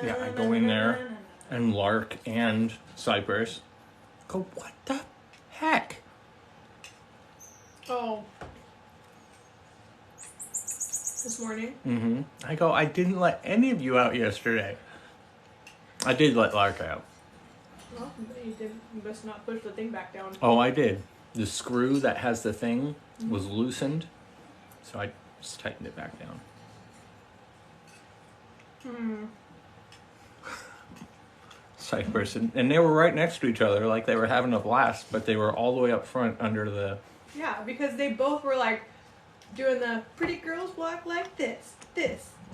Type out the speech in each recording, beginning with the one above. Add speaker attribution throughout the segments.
Speaker 1: Yeah, I go in there and Lark and Cypress go, what the heck?
Speaker 2: Oh. This morning?
Speaker 1: Mm-hmm. I go, I didn't let any of you out yesterday. I did let Lark out.
Speaker 2: Well, you must not push the thing back down.
Speaker 1: Oh, I did. The screw that has the thing was loosened, so I just tightened it back down. Cypress, and they were right next to each other, like they were having a blast, but they were all the way up front under the...
Speaker 2: Yeah, because they both were like doing the pretty girls walk like this,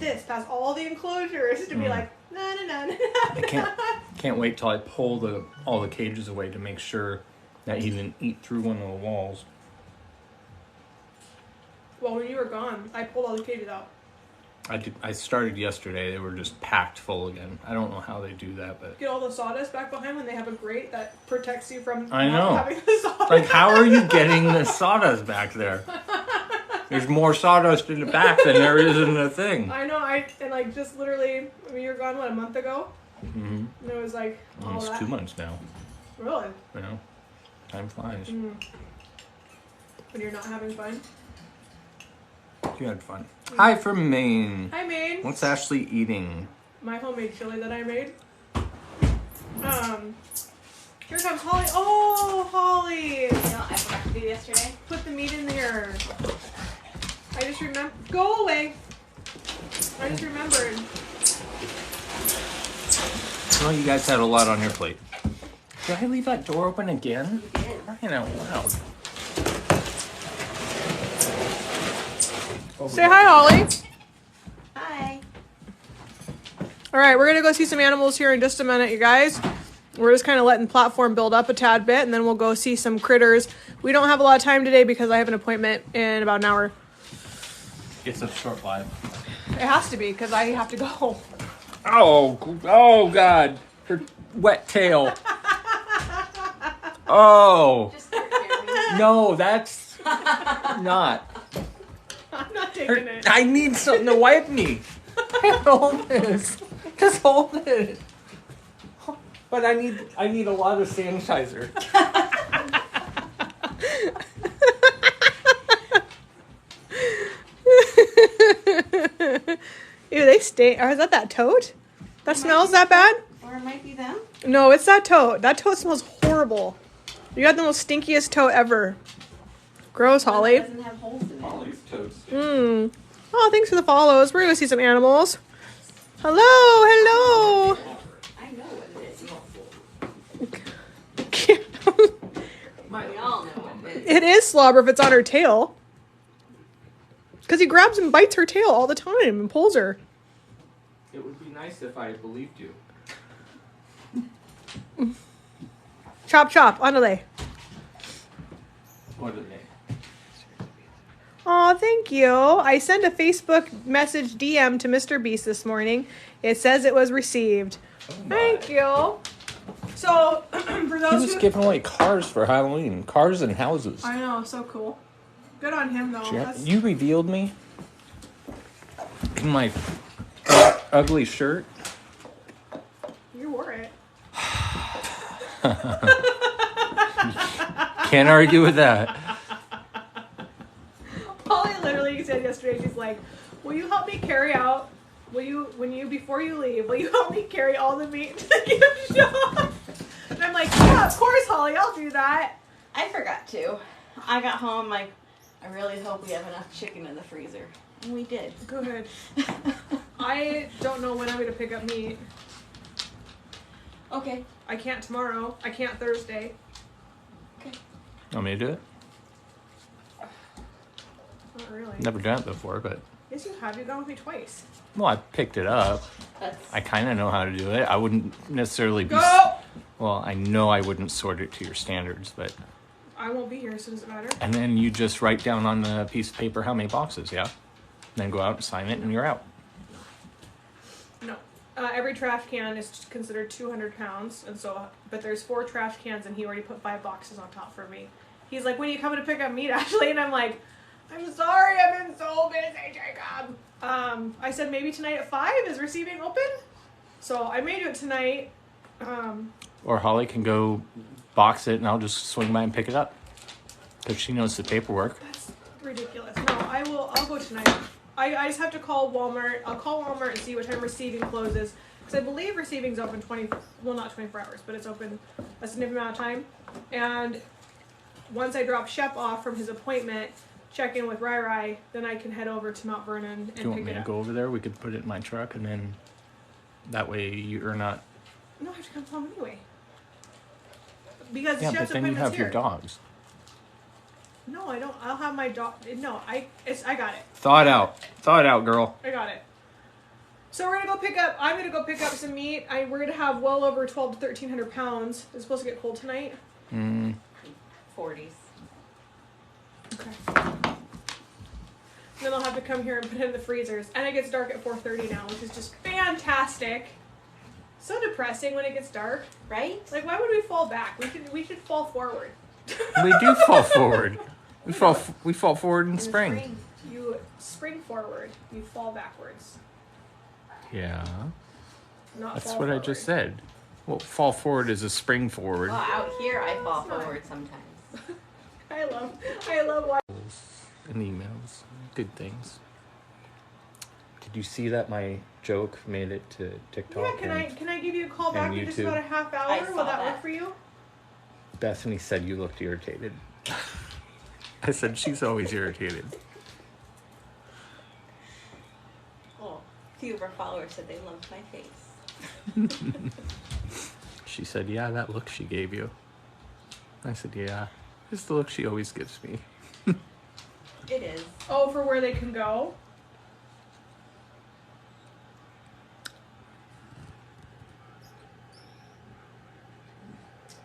Speaker 2: past all the enclosures to be like, na na na na.
Speaker 1: I can't wait till I pull all the cages away to make sure that he didn't eat through one of the walls.
Speaker 2: Well, when you were gone, I pulled all the cages out.
Speaker 1: I started yesterday. They were just packed full again. I don't know how they do that, but...
Speaker 2: Get all the sawdust back behind when they have a grate that protects you from
Speaker 1: I know.
Speaker 2: not having the sawdust.
Speaker 1: Like, how are you getting the sawdust back there? There's more sawdust in the back than there is in the thing.
Speaker 2: I know. And like just literally, I mean, you were gone, what, a month ago?
Speaker 1: Mm-hmm.
Speaker 2: And it was like all
Speaker 1: Almost
Speaker 2: that.
Speaker 1: 2 months now.
Speaker 2: Really?
Speaker 1: You know, time flies.
Speaker 2: When you're not having fun?
Speaker 1: You had fun. Hi from Maine.
Speaker 2: Hi, Maine.
Speaker 1: What's Ashley eating?
Speaker 2: My homemade chili that I made. Here comes Holly. Oh, Holly!
Speaker 3: You know, I forgot to do yesterday.
Speaker 2: Put the meat in there. I just remember. Go away. I just remembered.
Speaker 1: Well, you guys had a lot on your plate. Did I leave that door open again?
Speaker 3: You did.
Speaker 1: Crying out loud.
Speaker 2: Say hi, Holly.
Speaker 3: Hi.
Speaker 2: All right, we're going to go see some animals here in just a minute, you guys. We're just kind of letting platform build up a tad bit, and then we'll go see some critters. We don't have a lot of time today because I have an appointment in about an hour.
Speaker 1: It's a short live.
Speaker 2: It has to be because I have to go.
Speaker 1: Oh, God. Her wet tail. Oh.
Speaker 3: Just start carrying.
Speaker 1: No, that's not.
Speaker 2: I'm not taking it.
Speaker 1: I need something to wipe me. Hold this. Just hold it. But I need a lot of sanitizer.
Speaker 2: Ew, they stink. Or is that toad? That smells that bad?
Speaker 3: Or it might be them.
Speaker 2: No, it's that toad. That toad smells horrible. You got the most stinkiest toad ever. Gross, Holly.
Speaker 3: It doesn't have holes in it.
Speaker 1: Holly's toast.
Speaker 2: Oh, thanks for the follows. We're going to see some animals. Hello.
Speaker 3: I know what it is.
Speaker 2: My-
Speaker 3: We all know what it is.
Speaker 2: It is slobber if it's on her tail. Because he grabs and bites her tail all the time and pulls her.
Speaker 1: It would be nice if I believed you.
Speaker 2: Chop, chop. Andale.
Speaker 1: What are they?
Speaker 2: Oh, thank you. I sent a Facebook message DM to Mr. Beast this morning. It says it was received. Thank you. So, for
Speaker 1: He
Speaker 2: those
Speaker 1: was
Speaker 2: who...
Speaker 1: giving away cars for Halloween. Cars and houses.
Speaker 2: I know, so cool. Good on him, though. That's...
Speaker 1: You revealed me in my ugly shirt.
Speaker 2: You wore it.
Speaker 1: Can't argue with that.
Speaker 2: Holly literally said yesterday, she's like, will you help me carry out, before you leave, will you help me carry all the meat to the gift shop? And I'm like, yeah, of course, Holly, I'll do that.
Speaker 3: I forgot to. I got home like, I really hope we have enough chicken in the freezer. And we did.
Speaker 2: Good. I don't know when I'm going to pick up meat.
Speaker 3: Okay.
Speaker 2: I can't tomorrow. I can't Thursday.
Speaker 3: Okay.
Speaker 1: Want me to do it?
Speaker 2: Not really.
Speaker 1: Never done it before, but...
Speaker 2: Yes, you have. You've gone with me twice.
Speaker 1: Well, I picked it up. I kind of know how to do it. I wouldn't necessarily be...
Speaker 2: Go!
Speaker 1: Well, I know I wouldn't sort it to your standards, but...
Speaker 2: I won't be here, so does it matter?
Speaker 1: And then you just write down on a piece of paper how many boxes, yeah? Then go out and sign it, and you're out.
Speaker 2: No. Every trash can is considered 200 pounds, and so, but there's 4 trash cans, and he already put 5 boxes on top for me. He's like, when are you coming to pick up meat, Ashley? And I'm like, I'm sorry, I've been so busy, Jacob. I said maybe tonight at 5. Is receiving open? So I may do it tonight.
Speaker 1: Or Holly can go box it, and I'll just swing by and pick it up. Because she knows the paperwork.
Speaker 2: That's ridiculous. No, I'll go tonight. I just have to call Walmart. I'll call Walmart and see what time receiving closes. Because I believe receiving's open not 24 hours, but it's open a significant amount of time. And once I drop Shep off from his appointment, check in with Rai, then I can head over to Mount Vernon and pick it up.
Speaker 1: Do you want me to go over there? We could put it in my truck, and then that way you're not...
Speaker 2: No, I have to come home anyway. Because
Speaker 1: Yeah,
Speaker 2: Shep's
Speaker 1: but then you
Speaker 2: appointment's
Speaker 1: have your
Speaker 2: here.
Speaker 1: dogs.
Speaker 2: No, I don't. I'll have my dog. No, I got it.
Speaker 1: Thaw it out. Thaw it out, girl.
Speaker 2: I got it. So we're gonna go pick up. I'm gonna go pick up some meat. We're gonna have well over 1,200 to 1,300 pounds. It's supposed to get cold tonight.
Speaker 3: 40s.
Speaker 2: Okay. Then I'll have to come here and put it in the freezers. And it gets dark at 4:30 now, which is just fantastic. So depressing when it gets dark,
Speaker 3: Right?
Speaker 2: Like, why would we fall back? We should fall forward.
Speaker 1: We do fall forward. We fall forward in spring.
Speaker 2: You spring forward. You fall backwards.
Speaker 1: Yeah.
Speaker 2: Not
Speaker 1: That's
Speaker 2: fall
Speaker 1: what I
Speaker 2: forward.
Speaker 1: just said. Well, fall forward is a spring forward.
Speaker 3: Well, out here I fall
Speaker 2: It's not.
Speaker 3: forward sometimes.
Speaker 2: I love watching.
Speaker 1: And emails. Good things. Did you see that my joke made it to TikTok?
Speaker 2: Yeah, can I give you a call back in just
Speaker 1: YouTube.
Speaker 2: about a half hour?
Speaker 3: I
Speaker 2: Will
Speaker 3: saw
Speaker 2: that work
Speaker 3: that.
Speaker 2: for you?
Speaker 1: Bethany said you looked irritated. I said she's always irritated.
Speaker 3: Well, a few of our followers said they loved my face.
Speaker 1: She said, yeah, that look she gave you. I said, yeah, it's the look she always gives me.
Speaker 3: It is.
Speaker 2: Oh, for where they can go?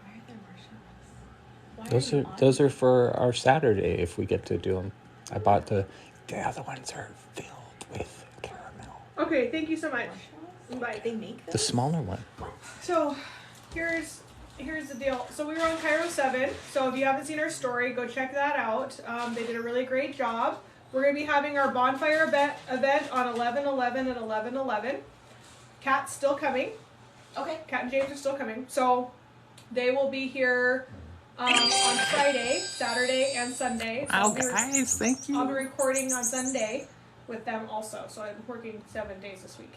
Speaker 3: Why are there marshmallows?
Speaker 2: Why
Speaker 1: Those
Speaker 2: are
Speaker 1: are
Speaker 2: you on?
Speaker 1: those are for our Saturday if we get to do them. I bought the other ones are filled with caramel.
Speaker 2: Okay, thank you so much.
Speaker 3: Marshmallows?
Speaker 2: Bye.
Speaker 3: They make
Speaker 1: The
Speaker 3: those?
Speaker 1: smaller one.
Speaker 2: So, here's the deal. So we were on Kiro 7. So if you haven't seen our story, go check that out. They did a really great job. We're going to be having our bonfire event on 11/11 and 11/11. Kat's still coming.
Speaker 3: Okay.
Speaker 2: Kat and James are still coming. So they will be here on Friday, Saturday, and Sunday. So
Speaker 1: Wow, guys, thank
Speaker 2: I'll be
Speaker 1: you.
Speaker 2: recording on Sunday with them also. So I'm working 7 days this week.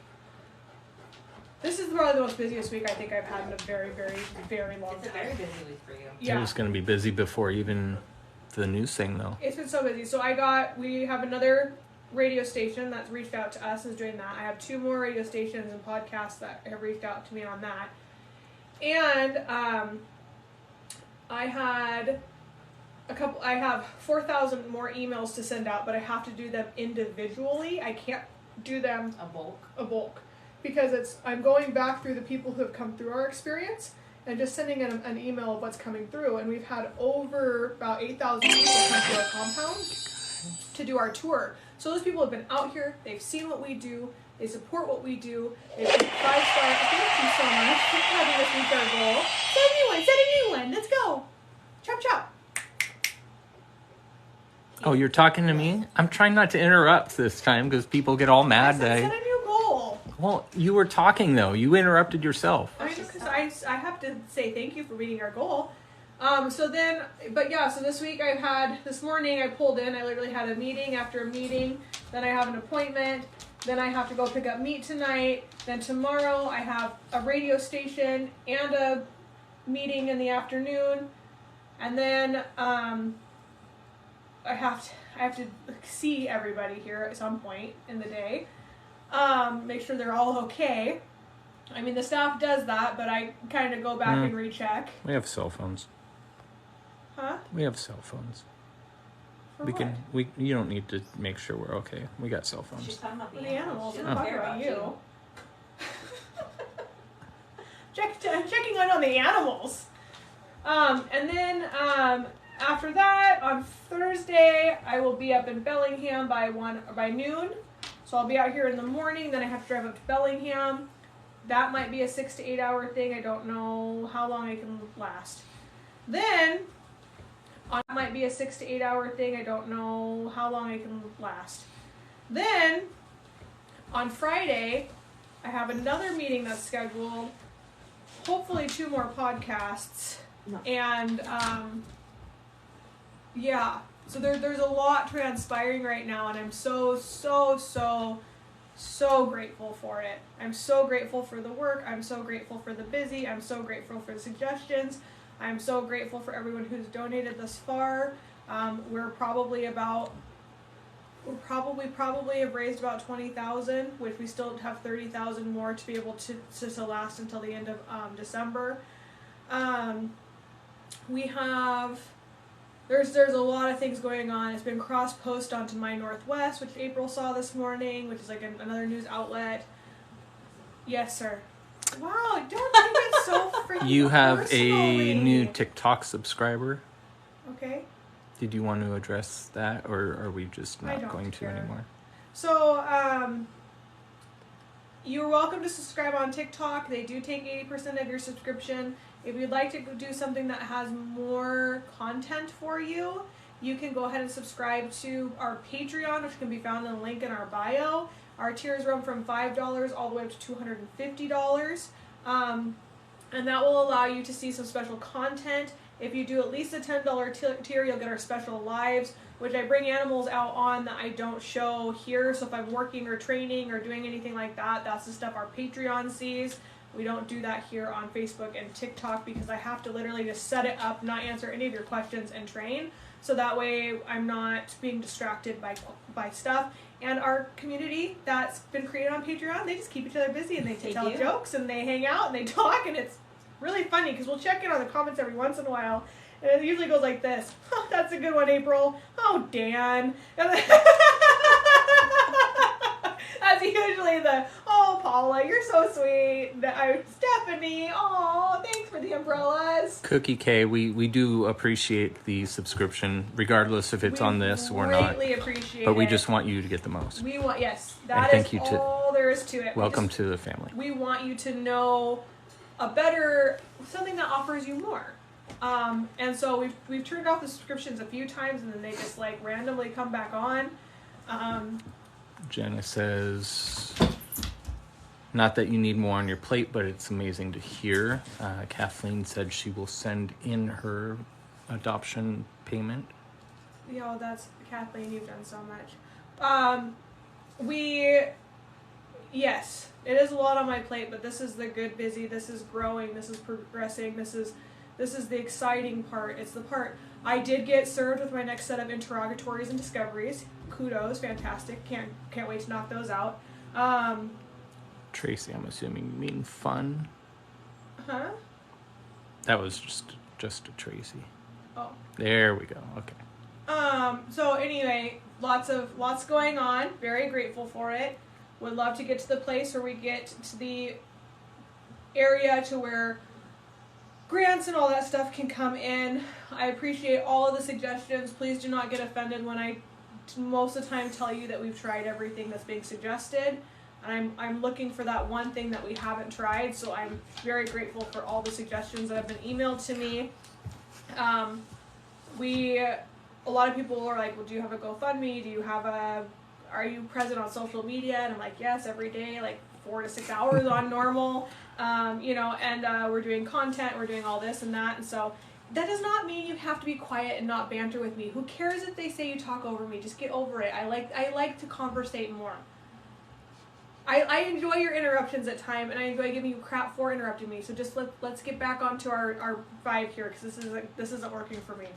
Speaker 2: This is probably the most busiest week I think I've had in a very, very, very long
Speaker 3: It's a
Speaker 2: time.
Speaker 3: very busy week for you.
Speaker 1: It
Speaker 2: Yeah.
Speaker 1: was going to be busy before even the news thing, though.
Speaker 2: It's been so busy. So we have another radio station that's reached out to us and is doing that. I have 2 more radio stations and podcasts that have reached out to me on that. And I have 4,000 more emails to send out, but I have to do them individually. I can't do them
Speaker 3: A bulk.
Speaker 2: a bulk because I'm going back through the people who have come through our experience and just sending an email of what's coming through. And we've had over about 8,000 people come to our compound to do our tour. So those people have been out here, they've seen what we do, they support what we do, they've put 5-star. Thank you so much for having us reach our goal. Set a new one, let's go. Chop chop.
Speaker 1: Oh, you're talking to me? I'm trying not to interrupt this time because people get all
Speaker 2: I
Speaker 1: mad.
Speaker 2: said, set a new goal.
Speaker 1: Well, you were talking, though. You interrupted yourself.
Speaker 2: I know, because I have to say thank you for meeting our goal. So this week this morning I pulled in, I literally had a meeting after a meeting, then I have an appointment, then I have to go pick up meat tonight, then tomorrow I have a radio station and a meeting in the afternoon, and then I have to see everybody here at some point in the day, make sure they're all okay. I mean, the staff does that, but I kind of go back and recheck.
Speaker 1: We have cell phones.
Speaker 2: Huh?
Speaker 1: We have cell phones.
Speaker 2: For
Speaker 1: We
Speaker 2: what?
Speaker 1: can. You don't need to make sure we're okay. We got cell phones.
Speaker 3: She's talking about
Speaker 2: For the animals.
Speaker 3: She
Speaker 2: I'm
Speaker 3: doesn't
Speaker 2: talking
Speaker 3: care
Speaker 2: about
Speaker 3: about
Speaker 2: you. Checking on the animals. And then after that, on Thursday, I will be up in Bellingham by noon. So I'll be out here in the morning. Then I have to drive up to Bellingham. That might be a 6 to 8 hour thing. I don't know how long I can last. Then might be a 6 to 8 hour thing. I don't know how long I can last. Then on Friday, I have another meeting that's scheduled. Hopefully 2 more podcasts.
Speaker 3: No.
Speaker 2: And yeah. So there's a lot transpiring right now, and I'm so grateful for it. I'm so grateful for the work. I'm so grateful for the busy. I'm so grateful for the suggestions. I'm so grateful for everyone who's donated thus far. We're probably have raised about 20,000, which we still have 30,000 more to be able to last until the end of December. We have there's a lot of things going on. It's been cross-posted onto My Northwest, which April saw this morning, which is like another news outlet. Yes, sir. Wow, don't take it so freaking
Speaker 1: You have
Speaker 2: personally.
Speaker 1: a new TikTok subscriber.
Speaker 2: Okay.
Speaker 1: Did you want to address that, or are we just
Speaker 2: I
Speaker 1: not
Speaker 2: don't
Speaker 1: going to
Speaker 2: care.
Speaker 1: anymore?
Speaker 2: So, you're welcome to subscribe on TikTok. They do take 80% of your subscription. If you'd like to do something that has more content for you, you can go ahead and subscribe to our Patreon, which can be found in the link in our bio. Our tiers run from $5 all the way up to $250. And that will allow you to see some special content. If you do at least a $10 tier, you'll get our special lives, which I bring animals out on that I don't show here. So if I'm working or training or doing anything like that, that's the stuff our Patreon sees. We don't do that here on Facebook and TikTok because I have to literally just set it up, not answer any of your questions, and train. So that way I'm not being distracted by stuff. And our community that's been created on Patreon, they just keep each other busy, and they tell jokes, and they hang out, and they talk, and it's really funny because we'll check in on the comments every once in a while, and it usually goes like this. Oh, that's a good one, April. Oh, Dan. And then that's usually the, oh, Paula, you're so sweet. Stephanie, oh, thanks for the umbrellas.
Speaker 1: Cookie K, we do appreciate the subscription, regardless if it's on this or not.
Speaker 2: Greatly appreciate it.
Speaker 1: But we just want you to get the most.
Speaker 2: We want, yes,
Speaker 1: And
Speaker 2: that
Speaker 1: thank
Speaker 2: is
Speaker 1: you to-
Speaker 2: all there is to it.
Speaker 1: Welcome to the family.
Speaker 2: We want you to know something that offers you more. And so we've turned off the subscriptions a few times, and then they just like randomly come back on.
Speaker 1: Jenna says, not that you need more on your plate, but it's amazing to hear. Kathleen said she will send in her adoption payment.
Speaker 2: Yo, that's Kathleen, you've done so much. Yes, it is a lot on my plate, but this is the good busy, this is growing, this is progressing, this is the exciting part. It's the part I did get served with my next set of interrogatories and discoveries. Kudos, fantastic. Can't wait to knock those out.
Speaker 1: Tracy, I'm assuming you mean fun.
Speaker 2: Huh?
Speaker 1: That was just a Tracy.
Speaker 2: Oh.
Speaker 1: There we go. Okay.
Speaker 2: So anyway, lots going on. Very grateful for it. Would love to get to the place where we get to the area to where grants and all that stuff can come in. I appreciate all of the suggestions. Please do not get offended when I most of the time tell you that we've tried everything that's being suggested. And I'm looking for that one thing that we haven't tried, so I'm very grateful for all the suggestions that have been emailed to me. A lot of people are like, well, do you have a GoFundMe? Are you present on social media? And I'm like, yes, every day, like 4 to 6 hours on normal. We're doing content, we're doing all this and that, and so that does not mean you have to be quiet and not banter with me. Who cares if they say you talk over me? Just get over it. I like to conversate more. I enjoy your interruptions at time, and I enjoy giving you crap for interrupting me. So just let's get back onto our vibe here, because this isn't working for me.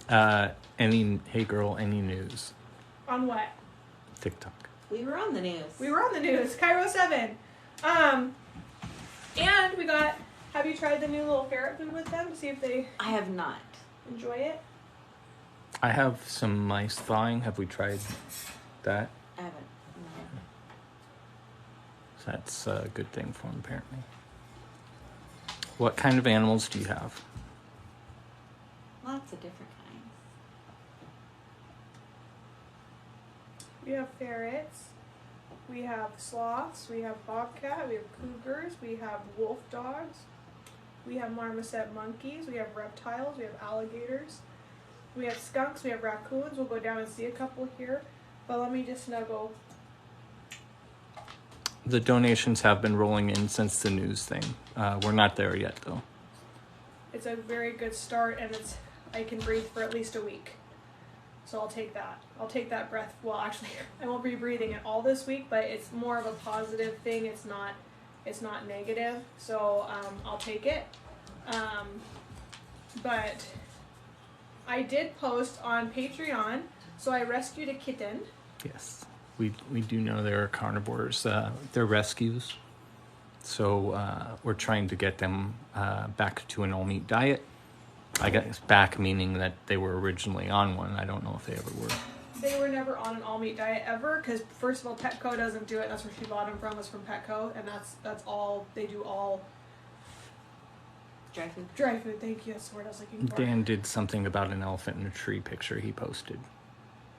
Speaker 1: Hey girl, any news?
Speaker 2: On what?
Speaker 1: TikTok.
Speaker 3: We were on the news.
Speaker 2: Kiro 7. And we got, have you tried the new little ferret food with them to see if they
Speaker 3: I have not.
Speaker 2: enjoy it?
Speaker 1: I have some mice thawing. Have we tried that?
Speaker 3: I haven't. No.
Speaker 1: So that's a good thing for them, apparently. What kind of animals do you have?
Speaker 3: Lots of different kinds.
Speaker 2: We have ferrets. We have sloths. We have bobcat. We have cougars. We have wolf dogs. We have marmoset monkeys. We have reptiles. We have alligators. We have skunks. We have raccoons. We'll go down and see a couple here. But let me just snuggle.
Speaker 1: The donations have been rolling in since the news thing. We're not there yet, though.
Speaker 2: It's a very good start, and I can breathe for at least a week. So I'll take that. I'll take that breath. Well, actually, I won't be breathing it all this week, but it's more of a positive thing. It's not negative. So I'll take it. But I did post on Patreon. So I rescued a kitten.
Speaker 1: Yes, we do know there are carnivores. They're rescues. So we're trying to get them back to an all-meat diet. I guess back meaning that they were originally on one. I don't know if they ever were.
Speaker 2: They were never on an all-meat diet ever, because first of all, Petco doesn't do it. That's where she bought them from, was from Petco, and that's all they do. All
Speaker 3: Dry food.
Speaker 2: dry food. Thank you. That's the word I was looking for.
Speaker 1: Dan did something about an elephant in a tree picture he posted.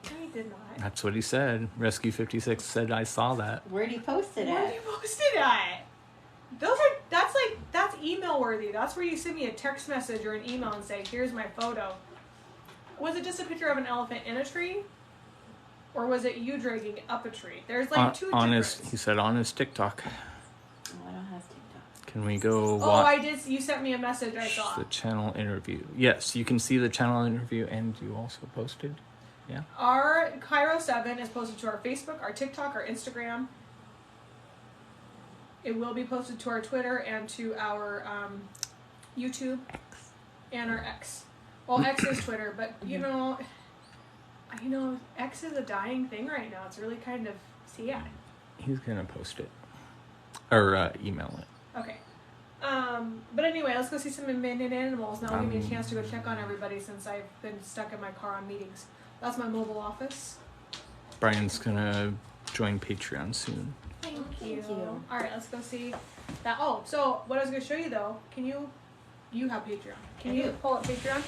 Speaker 2: No, he did not.
Speaker 1: That's what he said. Rescue 56 said, I saw that.
Speaker 3: Where'd he post it
Speaker 2: Where
Speaker 3: at?
Speaker 2: you posted at? That's email worthy. That's where you send me a text message or an email and say, here's my photo. Was it just a picture of an elephant in a tree? Or was it you dragging up a tree? There's like two differences.
Speaker 1: He said on his TikTok.
Speaker 3: Oh, I don't have TikTok.
Speaker 1: Can we go
Speaker 2: Oh, I did. You sent me a message. I saw.
Speaker 1: the channel interview? Yes, you can see the channel interview, and you also posted. Yeah.
Speaker 2: Our Kiro 7 is posted to our Facebook, our TikTok, our Instagram. It will be posted to our Twitter and to our YouTube and our X. Well, X is Twitter, but you know, X is a dying thing right now. It's really kind of sad.
Speaker 1: He's gonna post it or email it.
Speaker 2: Okay. But anyway, let's go see some abandoned animals. Now will give me a chance to go check on everybody since I've been stuck in my car on meetings. That's my mobile office.
Speaker 1: Brian's gonna join Patreon soon.
Speaker 2: Thank
Speaker 3: you.
Speaker 2: you. All right, let's go see that. Oh, so what I was going to show you though, you have Patreon. Can you pull up Patreon?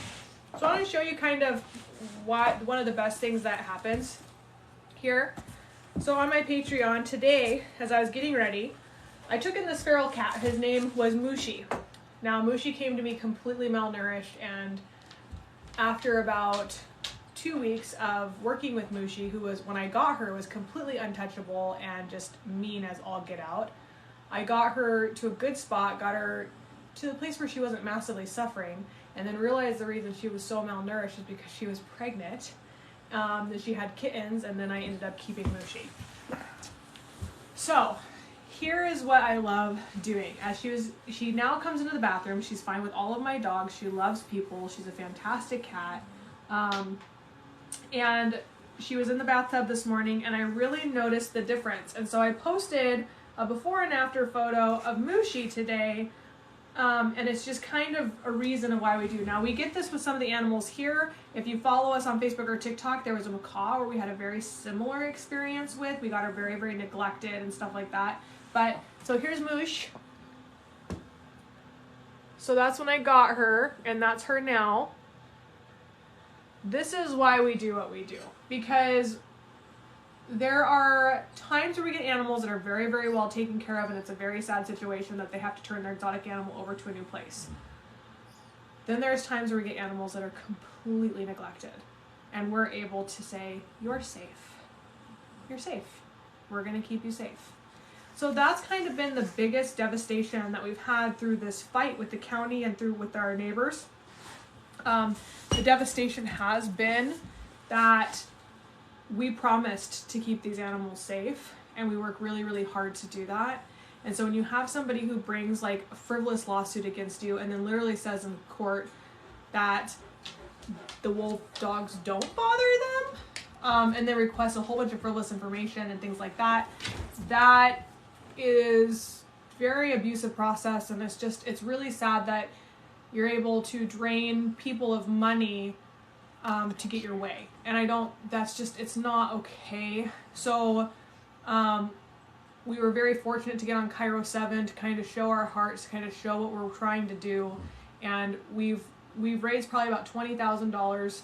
Speaker 2: So I want to show you kind of one of the best things that happens here. So on my Patreon today, as I was getting ready, I took in this feral cat. His name was Mushi. Now Mushi came to me completely malnourished, and after about 2 weeks of working with Mushi, who was, when I got her, was completely untouchable and just mean as all get out. I got her to a good spot, got her to the place where she wasn't massively suffering, and then realized the reason she was so malnourished is because she was pregnant, that she had kittens, and then I ended up keeping Mushi. So here is what I love doing. She now comes into the bathroom. She's fine with all of my dogs. She loves people. She's a fantastic cat. And she was in the bathtub this morning, and I really noticed the difference. And so I posted a before and after photo of Mushi today, and it's just kind of a reason of why we do. Now, we get this with some of the animals here. If you follow us on Facebook or TikTok, there was a macaw where we had a very similar experience with. We got her very, very neglected and stuff like that. But, so here's Moosh. So that's when I got her, and that's her now. This is why we do what we do, because there are times where we get animals that are very, very well taken care of, and it's a very sad situation that they have to turn their exotic animal over to a new place. Then there's times where we get animals that are completely neglected, and we're able to say, you're safe. You're safe. We're going to keep you safe. So that's kind of been the biggest devastation that we've had through this fight with the county and with our neighbors. The devastation has been that we promised to keep these animals safe, and we work really, really hard to do that. And so when you have somebody who brings like a frivolous lawsuit against you and then literally says in court that the wolf dogs don't bother them, and they request a whole bunch of frivolous information and things like that, that is very abusive process, and it's really sad that you're able to drain people of money to get your way. And it's not okay. So we were very fortunate to get on Kiro 7 to kind of show our hearts, to kind of show what we're trying to do. And we've raised probably about $20,000,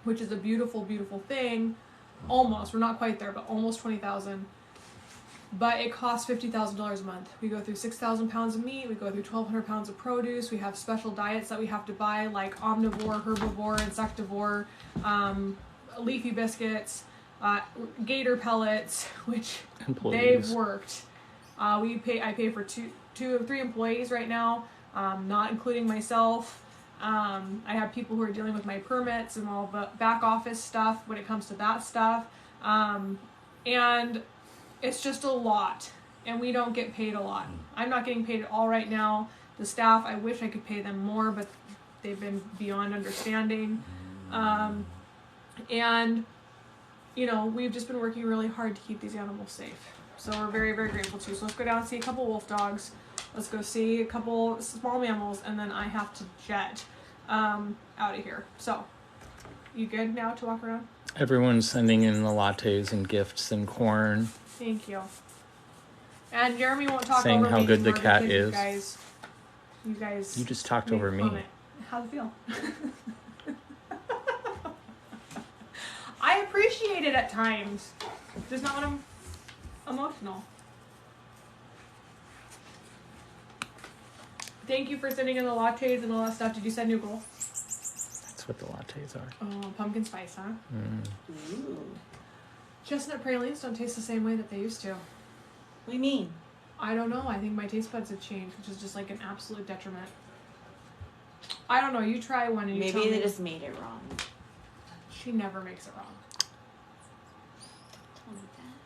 Speaker 2: which is a beautiful, beautiful thing. Almost, we're not quite there, but almost 20,000. But it costs $50,000 a month. We go through 6,000 pounds of meat. We go through 1,200 pounds of produce. We have special diets that we have to buy, like omnivore, herbivore, insectivore, leafy biscuits, gator pellets, which they've worked. I pay for two of three employees right now, not including myself. I have people who are dealing with my permits and all the back office stuff when it comes to that stuff. And it's just a lot, and we don't get paid a lot. I'm not getting paid at all right now. The staff, I wish I could pay them more, but they've been beyond understanding. And, you know, we've just been working really hard to keep these animals safe. So we're very, very grateful too. So let's go down and see a couple wolf dogs. Let's go see a couple small mammals, and then I have to jet out of here. So, you good now to walk around?
Speaker 1: Everyone's sending in the lattes and gifts and corn.
Speaker 2: Thank you. And Jeremy won't talk
Speaker 1: Saying
Speaker 2: over
Speaker 1: how
Speaker 2: me
Speaker 1: good the
Speaker 2: anymore
Speaker 1: cat
Speaker 2: because
Speaker 1: is.
Speaker 2: You guys.
Speaker 1: You just talked
Speaker 2: made
Speaker 1: over me.
Speaker 2: comment. How's it feel? I appreciate it at times. Just not when I'm emotional. Thank you for sending in the lattes and all that stuff. Did you send Noogle?
Speaker 1: That's what the lattes are.
Speaker 2: Oh, pumpkin spice, huh?
Speaker 3: Ooh.
Speaker 2: Chestnut pralines don't taste the same way that they used to.
Speaker 3: What do you mean?
Speaker 2: I don't know. I think my taste buds have changed, which is just like an absolute detriment. I don't know. You try one and you tell me.
Speaker 3: Maybe they just made it wrong.
Speaker 2: She never makes it wrong.
Speaker 3: Tell me that.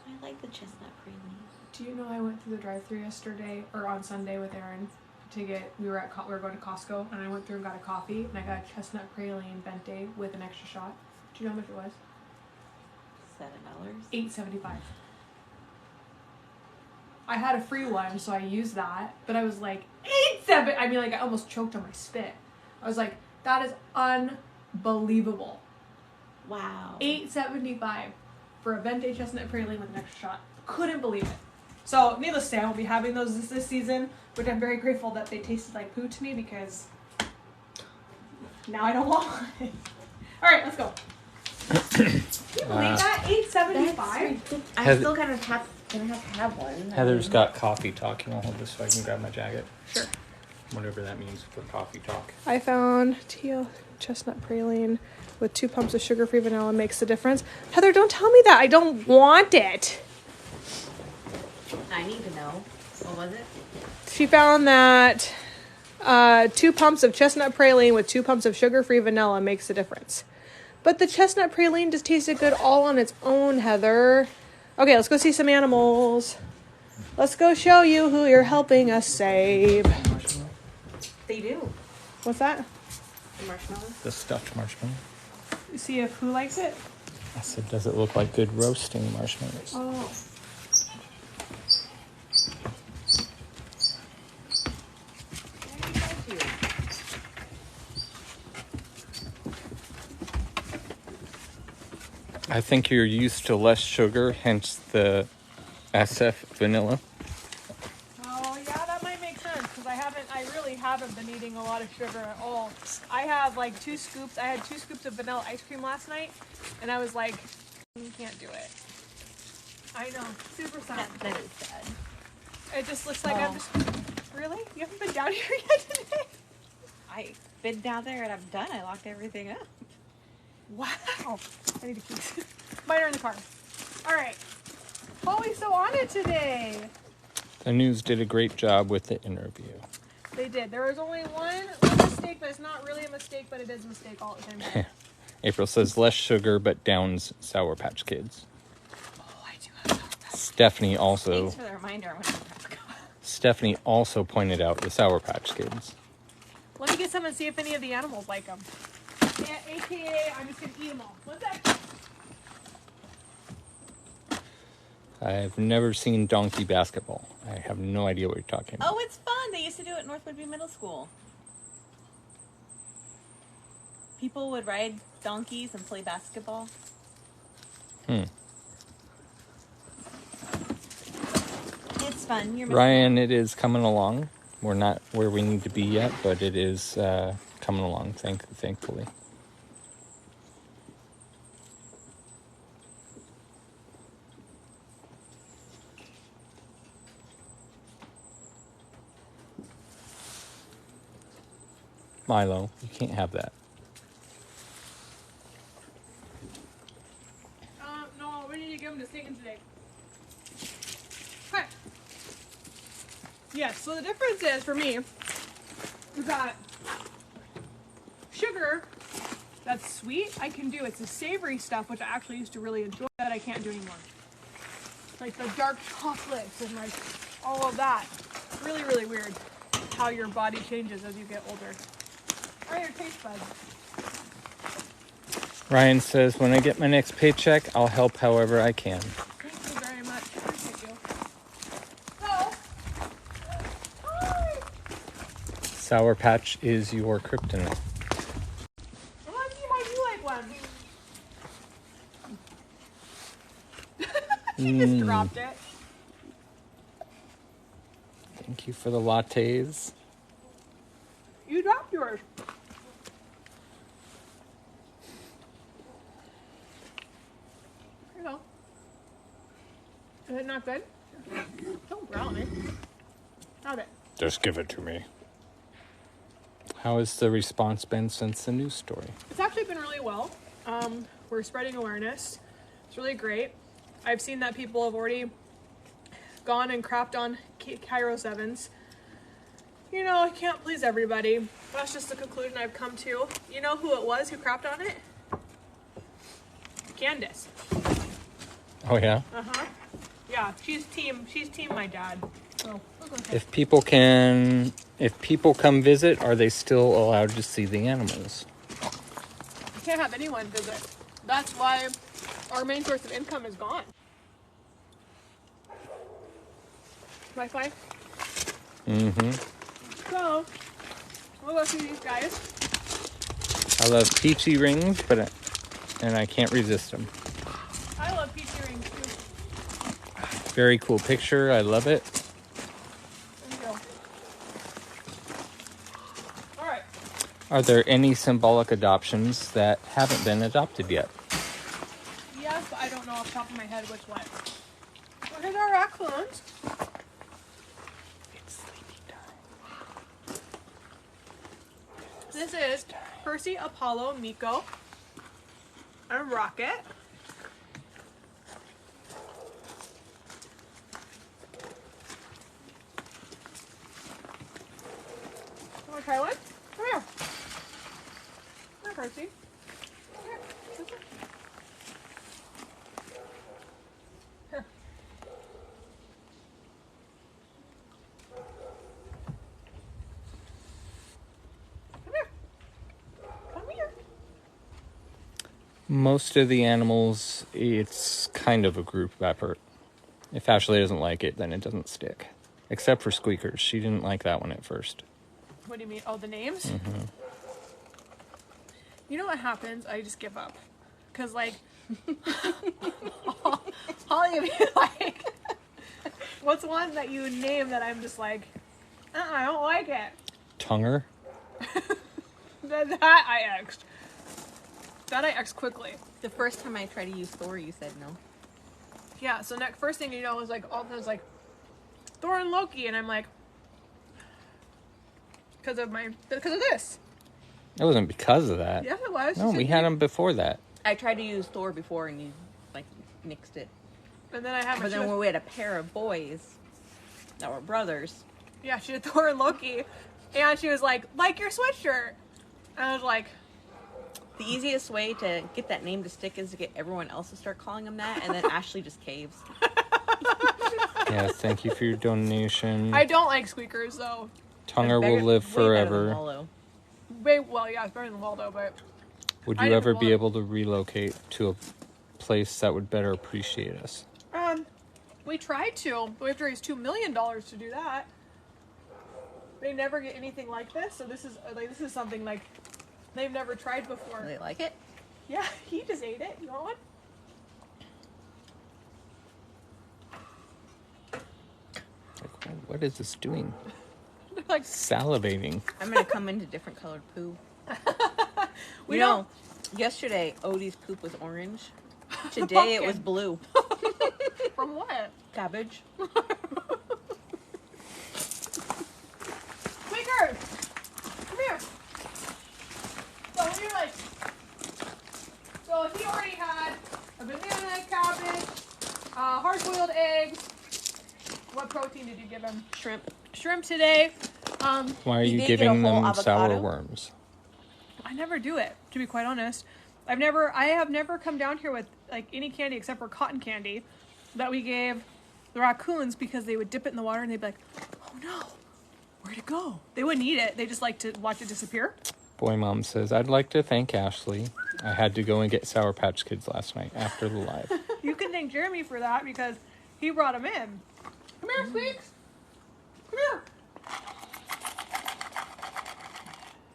Speaker 3: I like the chestnut praline.
Speaker 2: Do you know I went through the drive-thru yesterday or on Sunday with Erin to get? We were going to Costco, and I went through and got a coffee, and I got a chestnut praline venti with an extra shot. Do you know how much it was?
Speaker 3: $7.
Speaker 2: $8.75. I had a free one, so I used that, but I was like, $8.7. I mean, like, I almost choked on my spit. I was like, that is unbelievable.
Speaker 3: Wow.
Speaker 2: $8.75 for a venti chestnut praline with an extra shot. Couldn't believe it. So, needless to say, I won't be having those this season, which I'm very grateful that they tasted like poo to me because now I don't want it. All right, let's go. Can you believe that? $8.75?
Speaker 3: I'm still gonna have to have one.
Speaker 1: Heather's got coffee talk. I'll hold this so I can grab my jacket.
Speaker 2: Sure.
Speaker 1: Whatever that means for coffee talk.
Speaker 2: I found teal chestnut praline with 2 pumps of sugar-free vanilla makes the difference. Heather, don't tell me that. I don't want it.
Speaker 3: I need to know. What was it?
Speaker 2: She found that 2 pumps of chestnut praline with 2 pumps of sugar-free vanilla makes the difference. But the chestnut praline just tasted good all on its own, Heather. Okay, let's go see some animals. Let's go show you who you're helping us save.
Speaker 3: They do.
Speaker 2: What's that?
Speaker 3: The marshmallows.
Speaker 1: The stuffed marshmallow.
Speaker 2: See if who likes it.
Speaker 1: I said, does it look like good roasting marshmallows?
Speaker 2: Oh.
Speaker 1: I think you're used to less sugar, hence the SF vanilla.
Speaker 2: Oh, yeah, that might make sense because I really haven't been eating a lot of sugar at all. I have like 2 scoops. I had 2 scoops of vanilla ice cream last night, and I was like, you can't do it. I know, super sad.
Speaker 3: That is sad.
Speaker 2: It just looks like I'm just, really? You haven't been down here yet today?
Speaker 3: I've been down there and I'm done. I locked everything up.
Speaker 2: Wow. I need to keep. Mine are in the car. All right. Always so on it today.
Speaker 1: The news did a great job with the interview.
Speaker 2: They did. There was only one mistake, but it's not really a mistake, but it is a mistake all at the same time.
Speaker 1: April says less sugar, but downs Sour Patch Kids.
Speaker 2: Oh, I do have Sour Patch.
Speaker 1: Stephanie also.
Speaker 3: Thanks for the reminder. I want to go.
Speaker 1: Stephanie also pointed out the Sour Patch Kids.
Speaker 2: Let me get some and see if any of the animals like them. Yeah, AKA, I'm just gonna eat them all. What's that?
Speaker 1: I've never seen donkey basketball. I have no idea what you're talking about.
Speaker 3: Oh, it's fun. They used to do it at Northwood Middle School. People would ride donkeys and play basketball. It's fun. You're
Speaker 1: Ryan, it is coming along. We're not where we need to be yet, but it is coming along, thankfully. Milo, you can't have that.
Speaker 2: No, we need to give them to Satan today. Yes, so the difference is for me, we've got sugar that's sweet I can do. It's the savory stuff, which I actually used to really enjoy, that I can't do anymore. Like the dark chocolates and like all of that. Really, really weird how your body changes as you get older. Or your taste buds.
Speaker 1: Ryan says, when I get my next paycheck, I'll help however I can.
Speaker 2: Thank you very much. Appreciate you. So, hi.
Speaker 1: Sour Patch is your kryptonite.
Speaker 2: I want to see how you like one. She just dropped it.
Speaker 1: Thank you for the lattes.
Speaker 2: You dropped yours. Here you go. Is it not good? Don't growl at me. Have it.
Speaker 1: Just give it to me. How has the response been since the news story?
Speaker 2: It's actually been really well. We're spreading awareness. It's really great. I've seen that people have already gone and crapped on Kiro 7s. You know, I can't please everybody. That's just the conclusion I've come to. You know who it was who crapped on it? Candace.
Speaker 1: Oh, yeah?
Speaker 2: Uh-huh. Yeah, she's team my dad. So, okay.
Speaker 1: If people come visit, are they still allowed to see the animals?
Speaker 2: You can't have anyone visit. That's why our main source of income is gone. Wi-Fi?
Speaker 1: Mm-hmm.
Speaker 2: So, we'll go see these guys.
Speaker 1: I love peachy rings, and I can't resist them.
Speaker 2: I love peachy rings too.
Speaker 1: Very cool picture. I love it.
Speaker 2: There you go. All right.
Speaker 1: Are there any symbolic adoptions that haven't been adopted yet?
Speaker 2: Yes, but I don't know off the top of my head which one. Well, here's our raccoons.
Speaker 1: It's sleepy time.
Speaker 2: This is Percy, Apollo, Miko, and Rocket. Want to try one? Come here. Come here, Percy. Come here. This one. Here. Come here. Come here.
Speaker 1: Most of the animals, it's kind of a group effort. If Ashley doesn't like it, then it doesn't stick. Except for Squeakers. She didn't like that one at first.
Speaker 2: What do you mean? Oh, the names?
Speaker 1: Mm-hmm.
Speaker 2: You know what happens? I just give up. Because, like, Holly would be like, what's one that you name that I'm just like, I don't like it.
Speaker 1: Tunger?
Speaker 2: That I X'd. That I X'd quickly.
Speaker 3: The first time I tried to use Thor, you said no.
Speaker 2: Yeah, so first thing you know is like, all of a sudden it's like, Thor and Loki, and I'm like, because of this.
Speaker 1: It wasn't because of that.
Speaker 2: Yes, it was.
Speaker 1: No, we had them before that.
Speaker 3: I tried to use Thor before and you, like, nixed it.
Speaker 2: And then I had my
Speaker 3: But then when we had a pair of boys that were brothers.
Speaker 2: yeah, she did Thor and Loki, and she was like your sweatshirt. And I was like,
Speaker 3: The easiest way to get that name to stick is to get everyone else to start calling him that, and then Ashley just caves.
Speaker 1: Yeah, thank you for your donation.
Speaker 2: I don't like squeakers though.
Speaker 1: Tunger will live forever.
Speaker 2: Well, yeah, it's better than Waldo, but
Speaker 1: Would
Speaker 2: I
Speaker 1: you
Speaker 2: didn't
Speaker 1: ever be
Speaker 2: want-
Speaker 1: able to relocate to a place that would better appreciate us?
Speaker 2: we tried to, but we have to raise $2 million to do that. They never get anything like this, so this is something like they've never tried before.
Speaker 3: They like it?
Speaker 2: Yeah, he just ate it. You want one?
Speaker 1: Like, what is this doing?
Speaker 2: Like,
Speaker 1: Salivating.
Speaker 3: I'm gonna come into different colored poo.
Speaker 2: we
Speaker 3: You know,
Speaker 2: don't.
Speaker 3: yesterday Odie's poop was orange. Today it was
Speaker 2: Pumpkin.
Speaker 3: blue.
Speaker 2: From what?
Speaker 3: Cabbage.
Speaker 2: Squeakers! Come here. So when you're like, so he already had a banana, cabbage, hard-boiled eggs. What protein did you give him?
Speaker 3: Shrimp.
Speaker 2: shrimp today.
Speaker 1: Why are
Speaker 3: You
Speaker 1: you
Speaker 3: did get a
Speaker 1: giving
Speaker 3: whole
Speaker 1: them sour
Speaker 3: avocado?
Speaker 1: worms?
Speaker 2: I never do it, to be quite honest. I have never come down here with like any candy except for cotton candy that we gave the raccoons because they would dip it in the water and they'd be like, oh no, where'd it go? They wouldn't eat it. They just like to watch it disappear.
Speaker 1: Boy Mom says, I'd like to thank Ashley. I had to go and get Sour Patch Kids last night after the live.
Speaker 2: You can thank Jeremy for that because he brought them in. Come here, Squeaks. Come here.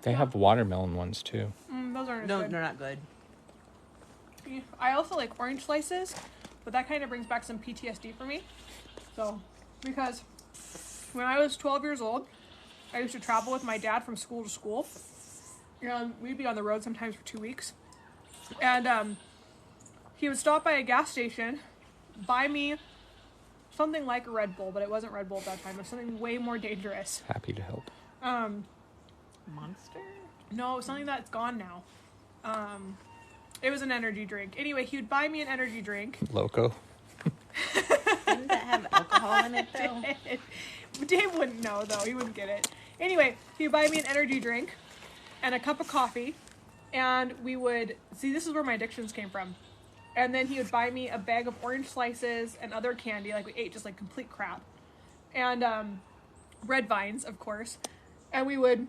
Speaker 1: They have watermelon ones too.
Speaker 2: Those aren't as
Speaker 3: No,
Speaker 2: good.
Speaker 3: they're not good.
Speaker 2: I also like orange slices, but that kind of brings back some PTSD for me. So, because when I was 12 years old, I used to travel with my dad from school to school. And we'd be on the road sometimes for 2 weeks. And he would stop by a gas station, buy me something like a Red Bull, but it wasn't Red Bull at that time. It was something way more dangerous.
Speaker 1: Happy to help.
Speaker 3: Monster?
Speaker 2: No, it was something that's gone now. It was an energy drink. Anyway, he would buy me an energy drink.
Speaker 1: Loco.
Speaker 3: Didn't that have alcohol in it though?
Speaker 2: Dave wouldn't know though. He wouldn't get it. Anyway, he would buy me an energy drink and a cup of coffee, and we would see. This is where my addictions came from. And then he would buy me a bag of orange slices and other candy. Like we ate just like complete crap, and red vines, of course. And we would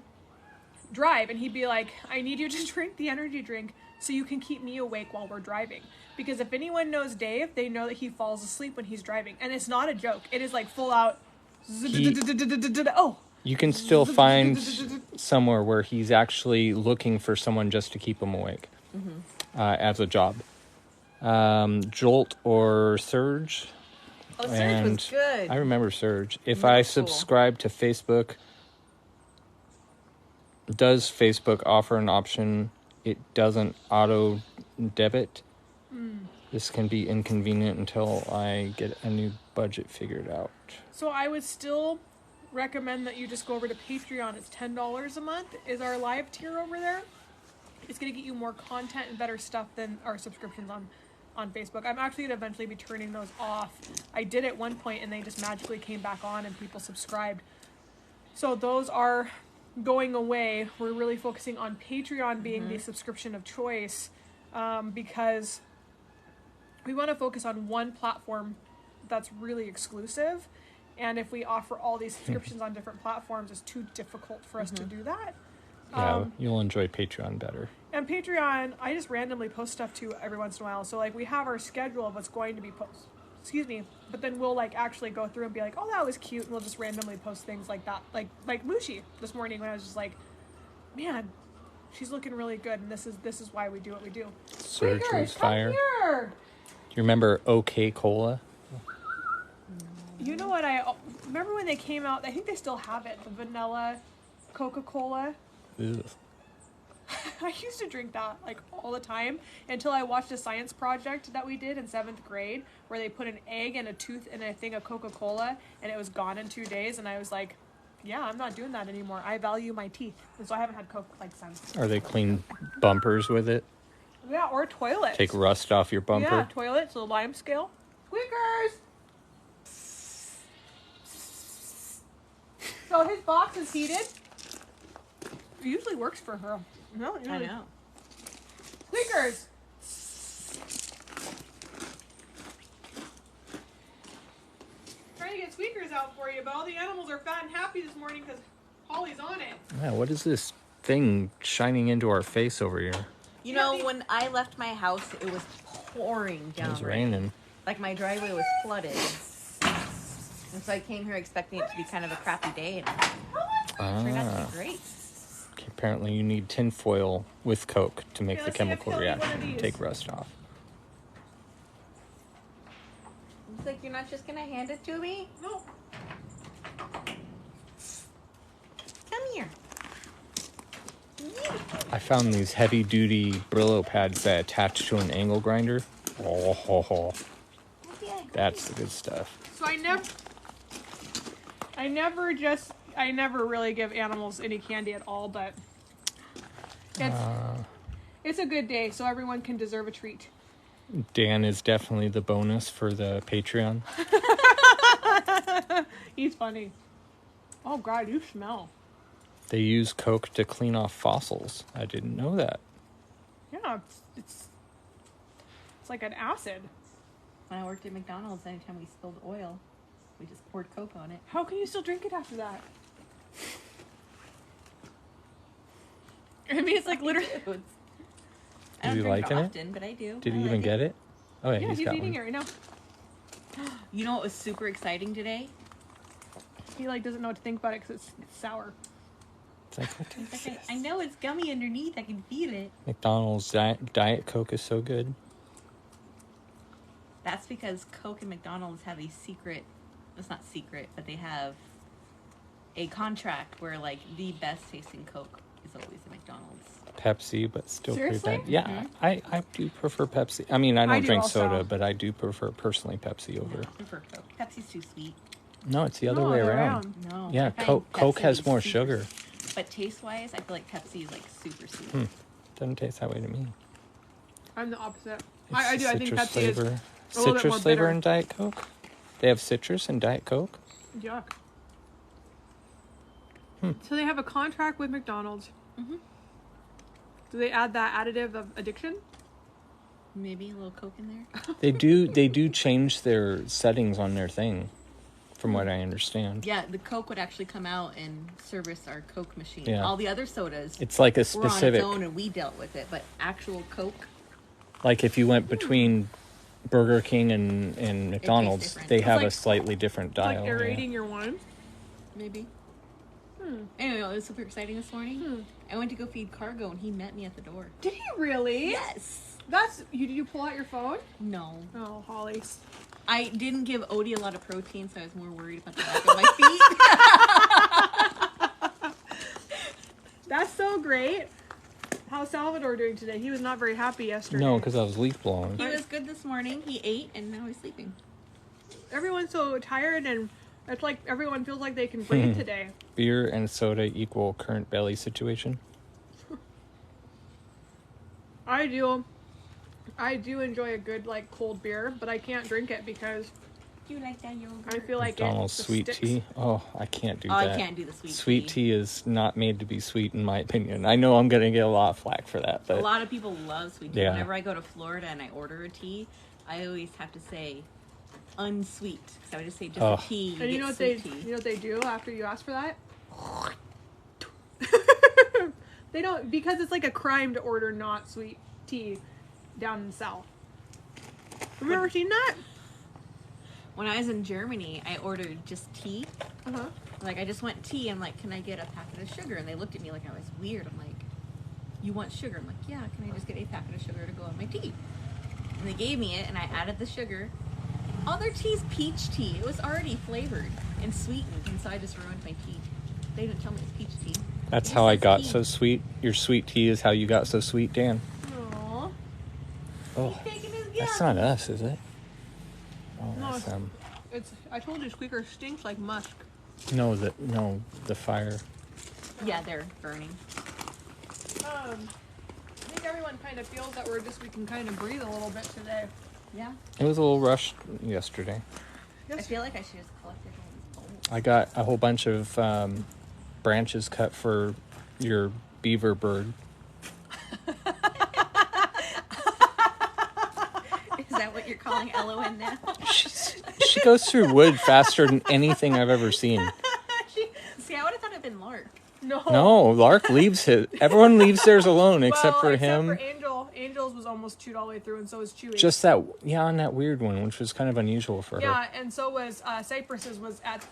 Speaker 2: drive, and he'd be like, "I need you to drink the energy drink so you can keep me awake while we're driving. Because if anyone knows Dave, they know that he falls asleep when he's driving. And it's not a joke. It is like full out. Oh.
Speaker 1: You can still find somewhere where he's actually looking for someone just to keep him awake as a job. Jolt or Surge.
Speaker 3: Oh, Surge was good.
Speaker 1: I remember Surge. If
Speaker 3: Middle
Speaker 1: I
Speaker 3: school.
Speaker 1: subscribe to Facebook, does Facebook offer an option? It doesn't auto debit. This can be inconvenient until I get a new budget figured out.
Speaker 2: So I would still recommend that you just go over to Patreon. It's $10 a month is our live tier over there. It's going to get you more content and better stuff than our subscriptions on Facebook. I'm actually going to eventually be turning those off. I did at one point and they just magically came back on and people subscribed. So those are going away. We're really focusing on Patreon being the subscription of choice, because we want to focus on one platform that's really exclusive. And if we offer all these subscriptions on different platforms, it's too difficult for us to do that.
Speaker 1: Yeah, you'll enjoy Patreon better.
Speaker 2: And Patreon, I just randomly post stuff to every once in a while. So like we have our schedule of what's going to be posted. Excuse me. But then we'll like actually go through and be like, oh, that was cute. And we'll just randomly post things like that. Like Mushi this morning when I was just like, man, she's looking really good. And this is why we do what we do.
Speaker 1: Surge
Speaker 2: Squeakers,
Speaker 1: was fire.
Speaker 2: come here.
Speaker 1: Do you remember OK Cola?
Speaker 2: You know what I remember when they came out? I think they still have it. The vanilla Coca-Cola.
Speaker 1: Ugh.
Speaker 2: I used to drink that like all the time until I watched a science project that we did in 7th grade where they put an egg and a tooth in a thing of Coca-Cola and it was gone in 2 days, and I was like, yeah, I'm not doing that anymore. I value my teeth. And so I haven't had Coke like since.
Speaker 1: Are they clean bumpers with it?
Speaker 2: Yeah, or toilets.
Speaker 1: Take rust off your bumper?
Speaker 2: Yeah, toilets, so lime scale. Squeakers! So his box is heated. It usually works for her. No,
Speaker 3: I know.
Speaker 2: Squeakers! Trying to get Squeakers out for you, but all the animals are fat and happy this morning because Holly's on it.
Speaker 1: Yeah, what is this thing shining into our face over here?
Speaker 3: You know, when I left my house, it was pouring down.
Speaker 1: It was raining.
Speaker 3: Like my driveway was flooded. And so I came here expecting it to be kind of a crappy day, and it turned out to be great.
Speaker 1: Okay, apparently you need tinfoil with Coke to make
Speaker 2: Yeah,
Speaker 1: the
Speaker 2: let's see if
Speaker 1: chemical
Speaker 2: he'll eat one of
Speaker 1: reaction and
Speaker 2: these.
Speaker 1: take rust off.
Speaker 3: It's like, you're not just going to hand it to me?
Speaker 2: No.
Speaker 3: Come here.
Speaker 1: I found these heavy-duty Brillo pads that attach to an angle grinder. Oh, ho, ho. That's the good stuff.
Speaker 2: So I never really give animals any candy at all, but it's a good day, so everyone can deserve a treat.
Speaker 1: Dan is definitely the bonus for the Patreon.
Speaker 2: He's funny. Oh God, you smell.
Speaker 1: They use Coke to clean off fossils. I didn't know that.
Speaker 2: Yeah, it's like an acid.
Speaker 3: When I worked at McDonald's, anytime we spilled oil, we just poured Coke on it.
Speaker 2: How can you still drink it after that? I mean, it's like literally.
Speaker 3: I don't
Speaker 1: you
Speaker 3: drink
Speaker 1: liking
Speaker 3: it
Speaker 1: it?
Speaker 3: often, but I do.
Speaker 1: Did
Speaker 3: I
Speaker 1: he
Speaker 3: like
Speaker 1: even get it? Oh, yeah,
Speaker 2: Yeah, he's
Speaker 1: got
Speaker 2: eating
Speaker 1: one.
Speaker 2: it right now.
Speaker 3: You know what was super exciting today?
Speaker 2: He like doesn't know what to think about it because it's sour.
Speaker 1: It's like, what
Speaker 3: It's
Speaker 1: is
Speaker 3: like,
Speaker 1: this?
Speaker 3: I know it's gummy underneath. I can feel it.
Speaker 1: McDonald's Diet Coke is so good.
Speaker 3: That's because Coke and McDonald's have a secret. It's not secret, but they have a contract where like the best tasting Coke is always the McDonald's.
Speaker 1: Pepsi, but still pretty
Speaker 2: Seriously?
Speaker 1: bad. Yeah, I do prefer Pepsi. I mean, I don't
Speaker 2: do
Speaker 1: drink
Speaker 2: also.
Speaker 1: soda, but I do prefer personally Pepsi over.
Speaker 3: No, I prefer Coke. Pepsi's too sweet.
Speaker 1: No, it's the other
Speaker 2: No,
Speaker 1: way
Speaker 2: other
Speaker 1: around.
Speaker 3: No.
Speaker 1: Yeah,
Speaker 3: I find
Speaker 1: Coke
Speaker 3: Pepsi
Speaker 1: has
Speaker 3: to be
Speaker 1: more
Speaker 3: super
Speaker 1: sugar.
Speaker 3: sweet. But taste-wise, I feel like Pepsi is like super sweet.
Speaker 1: Doesn't taste that way to me.
Speaker 2: I'm the opposite.
Speaker 1: It's
Speaker 2: I
Speaker 1: the
Speaker 2: do. I think
Speaker 1: citrus
Speaker 2: Pepsi
Speaker 1: flavor.
Speaker 2: is a little bit
Speaker 1: Citrus
Speaker 2: more
Speaker 1: flavor
Speaker 2: bitter.
Speaker 1: in Diet Coke. They have citrus in Diet Coke.
Speaker 2: Yuck. So they have a contract with McDonald's.
Speaker 3: Mm-hmm.
Speaker 2: Do they add that additive of addiction?
Speaker 3: Maybe a little Coke in there.
Speaker 1: They do change their settings on their thing, from what I understand.
Speaker 3: Yeah, the Coke would actually come out and service our Coke machine.
Speaker 1: Yeah.
Speaker 3: All the other sodas
Speaker 1: It's like a
Speaker 3: were on
Speaker 1: specific,
Speaker 3: its own and we dealt with it. But actual Coke,
Speaker 1: like if you went between Burger King and McDonald's,
Speaker 3: different.
Speaker 1: they
Speaker 3: It's
Speaker 1: have
Speaker 2: like-
Speaker 1: a slightly different
Speaker 2: It's
Speaker 1: dial.
Speaker 2: like aerating your wine.
Speaker 3: maybe. Anyway, it was super exciting this morning. I went to go feed Cargo and he met me at the door.
Speaker 2: Did he really?
Speaker 3: Yes.
Speaker 2: That's you. Did you pull out your phone?
Speaker 3: No.
Speaker 2: Oh, Holly.
Speaker 3: I didn't give Odie a lot of protein, so I was more worried about the back of my feet.
Speaker 2: That's so great. How's Salvador doing today? He was not very happy yesterday.
Speaker 1: No, because I was leaf blowing.
Speaker 3: He was good this morning. He ate, and now he's sleeping.
Speaker 2: Everyone's so tired, and it's like everyone feels like they can breathe today.
Speaker 1: Beer and soda equal current belly situation.
Speaker 2: I do enjoy a good like cold beer, but I can't drink it because
Speaker 3: Do you like that yogurt?
Speaker 2: I feel like
Speaker 1: McDonald's
Speaker 2: it
Speaker 1: sweet
Speaker 2: sticks.
Speaker 1: tea. Oh, I can't do
Speaker 3: Oh,
Speaker 1: that.
Speaker 3: I can't do the sweet tea.
Speaker 1: Sweet tea is not made to be sweet, in my opinion. I know I'm gonna get a lot of flack for that,
Speaker 3: A
Speaker 1: but
Speaker 3: lot of people love sweet tea.
Speaker 1: Yeah.
Speaker 3: Whenever I go to Florida and I order a tea, I always have to say unsweet. So I would just say just
Speaker 1: Oh.
Speaker 3: a tea.
Speaker 2: And you
Speaker 3: get
Speaker 2: know what they
Speaker 3: sweet tea.
Speaker 2: you know what they do after you ask for that? They don't, because it's like a crime to order not sweet tea down in the south. Have you ever seen that?
Speaker 3: When I was in Germany, I ordered just tea.
Speaker 2: Uh-huh.
Speaker 3: Like, I just want tea. I'm like, can I get a packet of sugar? And they looked at me like I was weird. I'm like, you want sugar? I'm like, yeah, can I just get a packet of sugar to go on my tea? And they gave me it, and I added the sugar. All their tea's peach tea. It was already flavored and sweetened, and so I just ruined my tea. They didn't tell me it's peach tea.
Speaker 1: that's
Speaker 3: It
Speaker 1: how I
Speaker 3: says
Speaker 1: got
Speaker 3: tea.
Speaker 1: so sweet. Your sweet tea is how you got so sweet, Dan.
Speaker 2: Aww.
Speaker 1: Oh,
Speaker 3: He's taking his
Speaker 1: that's
Speaker 3: gun.
Speaker 1: not us, is it? Oh,
Speaker 2: No,
Speaker 1: that's
Speaker 2: it's I told you squeakers stinks like musk.
Speaker 1: no, the fire.
Speaker 3: Yeah, they're burning.
Speaker 2: I think everyone kind of feels that we can kind of breathe a little bit today.
Speaker 3: Yeah.
Speaker 1: It was a little rushed yesterday.
Speaker 3: I feel like I should just collected all these bowls.
Speaker 1: I got a whole bunch of branches cut for your beaver bird.
Speaker 3: Is that what you're calling LON now?
Speaker 1: She goes through wood faster than anything I've ever seen.
Speaker 3: See, I would have thought it'd been Lark.
Speaker 1: No, Lark leaves his. Everyone leaves theirs alone except for him.
Speaker 2: Except for Angel. Angel's was almost chewed all the way through, and so was Chewy.
Speaker 1: Just that, yeah, on that weird one, which was kind of unusual for her.
Speaker 2: yeah, and so was Cypress's. Was at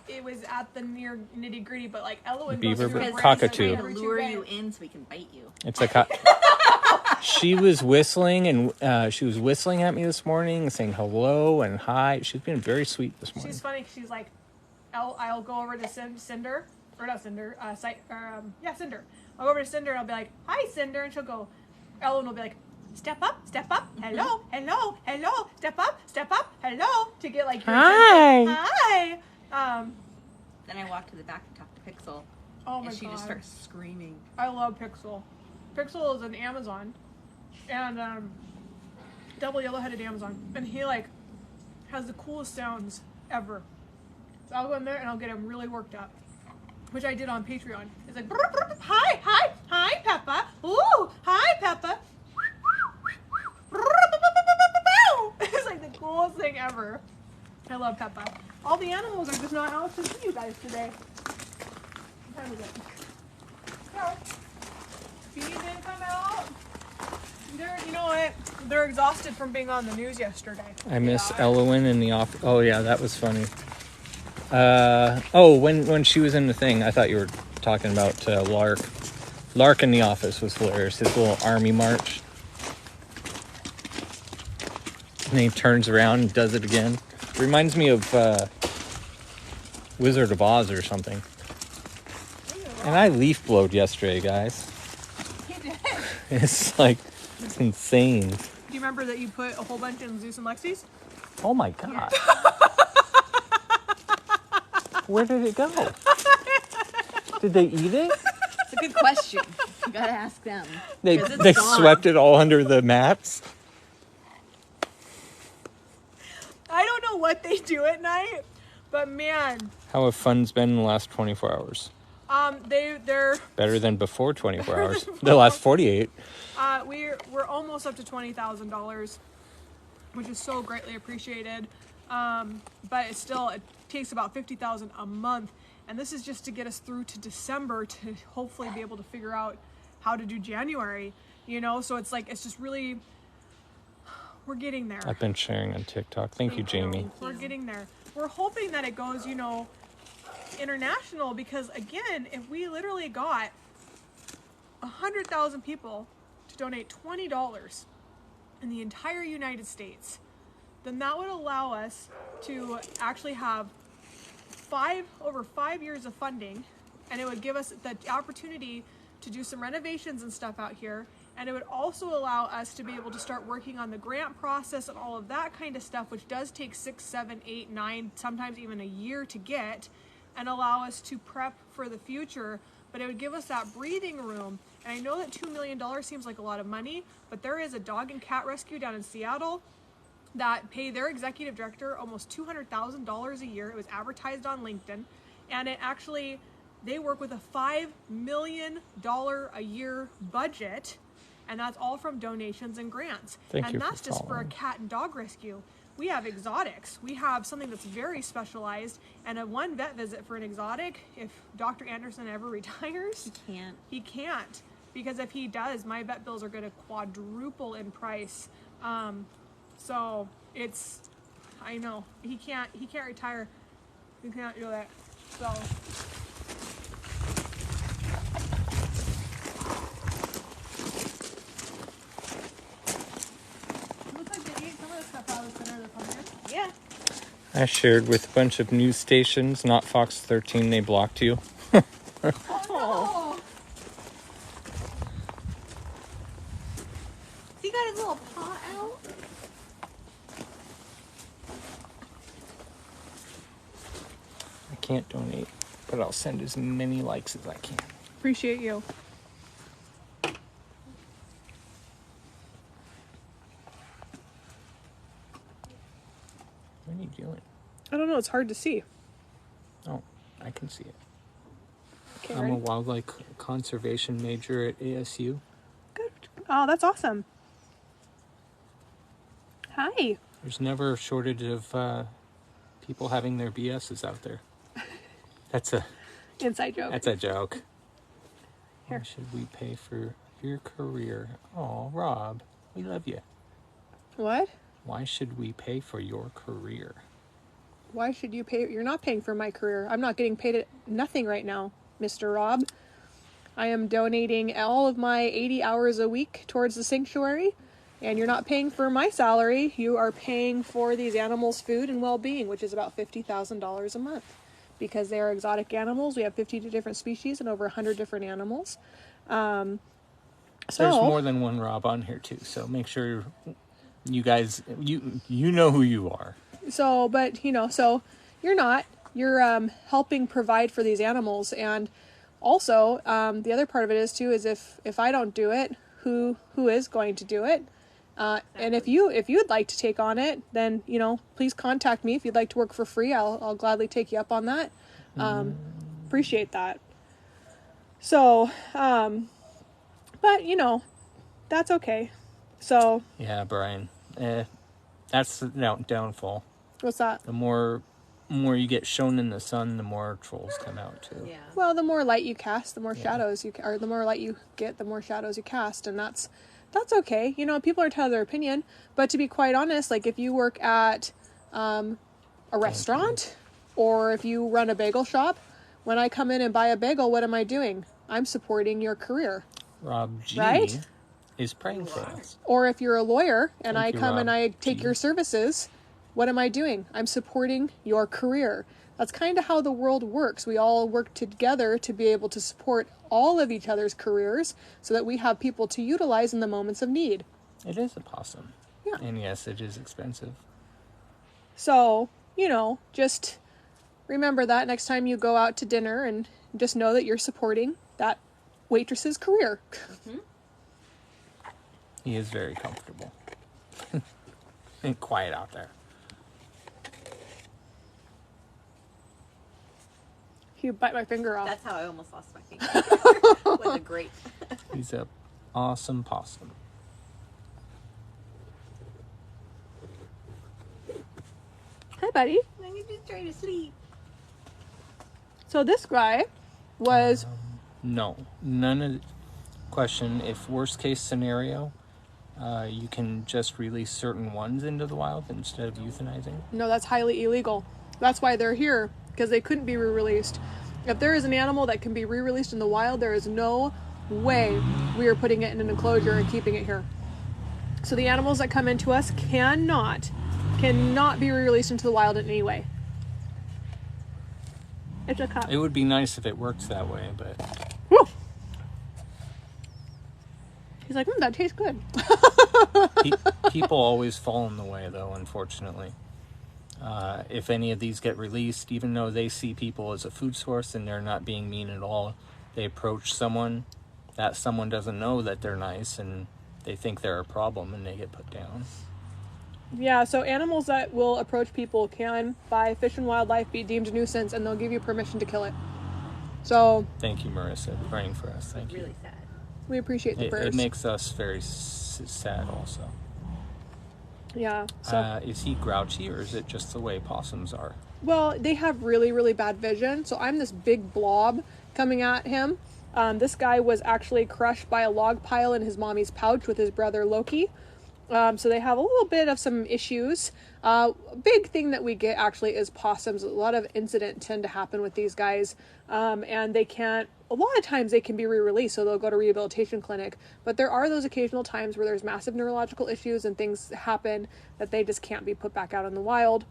Speaker 2: the near nitty gritty, but like Elowen
Speaker 1: Beaver
Speaker 2: goes through
Speaker 1: bird-
Speaker 2: a branch
Speaker 1: cockatoo.
Speaker 2: every
Speaker 3: To
Speaker 2: two
Speaker 3: lure
Speaker 2: days.
Speaker 3: you in so we can bite you.
Speaker 1: It's like she was whistling and she was whistling at me this morning, saying hello and hi. She's been very sweet this morning.
Speaker 2: She's funny. She's like, I'll go over to Cinder, or not Cinder, Cinder. I'll go over to Cinder and I'll be like, hi, Cinder, and she'll go. Ellen will be like, step up, hello, hello, hello, step up, hello, to get like your
Speaker 1: Hi.
Speaker 2: attention. Hi.
Speaker 3: Then I walk to the back and talk to Pixel.
Speaker 2: Oh my
Speaker 3: and she
Speaker 2: god.
Speaker 3: just starts screaming.
Speaker 2: I love Pixel. Pixel is an Amazon, and double yellow-headed Amazon, and he like has the coolest sounds ever. So I'll go in there and I'll get him really worked up. which I did on Patreon. It's like, hi, Peppa. Ooh, hi, Peppa. It's like the coolest thing ever. I love Peppa. All the animals are just not out to see you guys today. What time is it? No. Bee didn't come out. You know what? They're exhausted from being on the news yesterday.
Speaker 1: I miss Elowen in the office. Oh yeah, that was funny. When she was in the thing, I thought you were talking about Lark. Lark in the office was hilarious. His little army march. And he turns around and does it again. Reminds me of Wizard of Oz or something. And I leaf blowed yesterday, guys.
Speaker 2: He did.
Speaker 1: It's insane.
Speaker 2: Do you remember that you put a whole bunch in Zeus and Lexi's?
Speaker 1: Oh my god. Where did it go? Did they eat it?
Speaker 3: It's a good question. You gotta ask them.
Speaker 1: They
Speaker 3: 'Cause it's gone.
Speaker 1: swept it all under the mats?
Speaker 2: I don't know what they do at night, but man,
Speaker 1: How have funds been in the last 24 hours?
Speaker 2: they're
Speaker 1: Better than before 24 hours. The last 48.
Speaker 2: we're almost up to $20,000, which is so greatly appreciated. But it takes about $50,000 a month, and this is just to get us through to December to hopefully be able to figure out how to do January. So it's just really, we're getting there.
Speaker 1: I've been sharing on TikTok. Thank you, Jamie.
Speaker 2: We're getting there. We're hoping that it goes, international, because again, if we literally got 100,000 people to donate $20 in the entire United States, then that would allow us to actually have over 5 years of funding, and it would give us the opportunity to do some renovations and stuff out here, and it would also allow us to be able to start working on the grant process and all of that kind of stuff, which does take 6, 7, 8, 9, sometimes even a year to get, and allow us to prep for the future. But it would give us that breathing room. And I know that $2 million seems like a lot of money, but there is a dog and cat rescue down in Seattle that pay their executive director almost $200,000 a year. It was advertised on LinkedIn, and they work with a $5 million a year budget, and that's all from donations and grants. And that's just for a cat and dog rescue. We have exotics. We have something that's very specialized, and one vet visit for an exotic, if Dr. Anderson ever retires, he can't, because if he does, my vet bills are going to quadruple in price. So I know he can't retire. He can't do that. So. Yeah.
Speaker 1: I shared with a bunch of news stations, not Fox 13, they blocked you.
Speaker 2: Oh.
Speaker 3: He got his little paw out.
Speaker 1: I can't donate, but I'll send as many likes as I can.
Speaker 2: Appreciate you.
Speaker 1: What are you doing?
Speaker 2: I don't know. It's hard to see.
Speaker 1: Oh, I can see it.
Speaker 2: Okay,
Speaker 1: I'm
Speaker 2: ready?
Speaker 1: a wildlife conservation major at ASU.
Speaker 2: Good. Oh, that's awesome. Hi.
Speaker 1: There's never a shortage of people having their BSs out there. That's a
Speaker 2: Inside joke.
Speaker 1: That's a joke.
Speaker 2: Here.
Speaker 1: Why should we pay for your career? Oh, Rob, we love you.
Speaker 2: What?
Speaker 1: Why should we pay for your career?
Speaker 2: Why should you pay? You're not paying for my career. I'm not getting paid nothing right now, Mr. Rob. I am donating all of my 80 hours a week towards the sanctuary, and you're not paying for my salary. You are paying for these animals' food and well-being, which is about $50,000 a month. Because they are exotic animals. We have 50 different species and over 100 different animals.
Speaker 1: There's more than one Rob on here too, so make sure you guys, you know who you are.
Speaker 2: So you're not. You're helping provide for these animals, and also the other part of it is if I don't do it, who is going to do it? And if you'd like to take on it, then please contact me if you'd like to work for free. I'll gladly take you up on that. appreciate that. So, but you know, that's okay. So
Speaker 1: Yeah, Brian. That's the downfall.
Speaker 2: what's that?
Speaker 1: The more you get shown in the sun, the more trolls come out too.
Speaker 3: Yeah.
Speaker 2: Well, the more light you cast, the more shadows or the more light you get, the more shadows you cast, and that's okay. You know, people are entitled to their opinion, but to be quite honest, like if you work at a restaurant or if you run a bagel shop, when I come in and buy a bagel, what am I doing? I'm supporting your career.
Speaker 1: Rob G
Speaker 2: Right?
Speaker 1: is praying for us.
Speaker 2: Or if you're a lawyer and
Speaker 1: Thank
Speaker 2: I
Speaker 1: you,
Speaker 2: come and
Speaker 1: Rob
Speaker 2: I take
Speaker 1: G.
Speaker 2: your services, what am I doing? I'm supporting your career. That's kind of how the world works. We all work together to be able to support all of each other's careers so that we have people to utilize in the moments of need.
Speaker 1: It is a possum.
Speaker 2: Yeah.
Speaker 1: And yes, it is expensive.
Speaker 2: So, you know, just remember that next time you go out to dinner and just know that you're supporting that waitress's career.
Speaker 1: He is very comfortable. And quiet out there.
Speaker 2: You bite my finger off.
Speaker 3: That's how I almost lost my finger. With a grape.
Speaker 1: He's a awesome possum.
Speaker 2: Hi, buddy.
Speaker 3: I'm just trying to sleep.
Speaker 2: So this guy was...
Speaker 1: No, none of the question. If worst case scenario, you can just release certain ones into the wild instead of euthanizing.
Speaker 2: No, that's highly illegal. That's why they're here, because they couldn't be re-released. If there is an animal that can be re-released in the wild, there is no way we are putting it in an enclosure and keeping it here. So the animals that come into us cannot be re-released into the wild in any way. It's a cup.
Speaker 1: It would be nice if it worked that way, but
Speaker 2: Woo! He's like, that tastes good.
Speaker 1: people always fall in the way, though, unfortunately. If any of these get released, even though they see people as a food source and they're not being mean at all, they approach someone, that someone doesn't know that they're nice and they think they're a problem and they get put down.
Speaker 2: Yeah, so animals that will approach people can, by Fish and Wildlife, be deemed a nuisance, and they'll give you permission to kill it. So
Speaker 1: Thank you, Marissa, for praying for us. Thank you.
Speaker 3: Really sad.
Speaker 2: we appreciate the prayers.
Speaker 1: It makes us very sad also.
Speaker 2: Yeah. So
Speaker 1: Is he grouchy or is it just the way possums are?
Speaker 2: well, they have really, really bad vision. So I'm this big blob coming at him. This guy was actually crushed by a log pile in his mommy's pouch with his brother Loki. So they have a little bit of some issues. A big thing that we get actually is possums. A lot of incidents tend to happen with these guys. And a lot of times they can be re-released, so they'll go to rehabilitation clinic. But there are those occasional times where there's massive neurological issues and things happen that they just can't be put back out in the wild.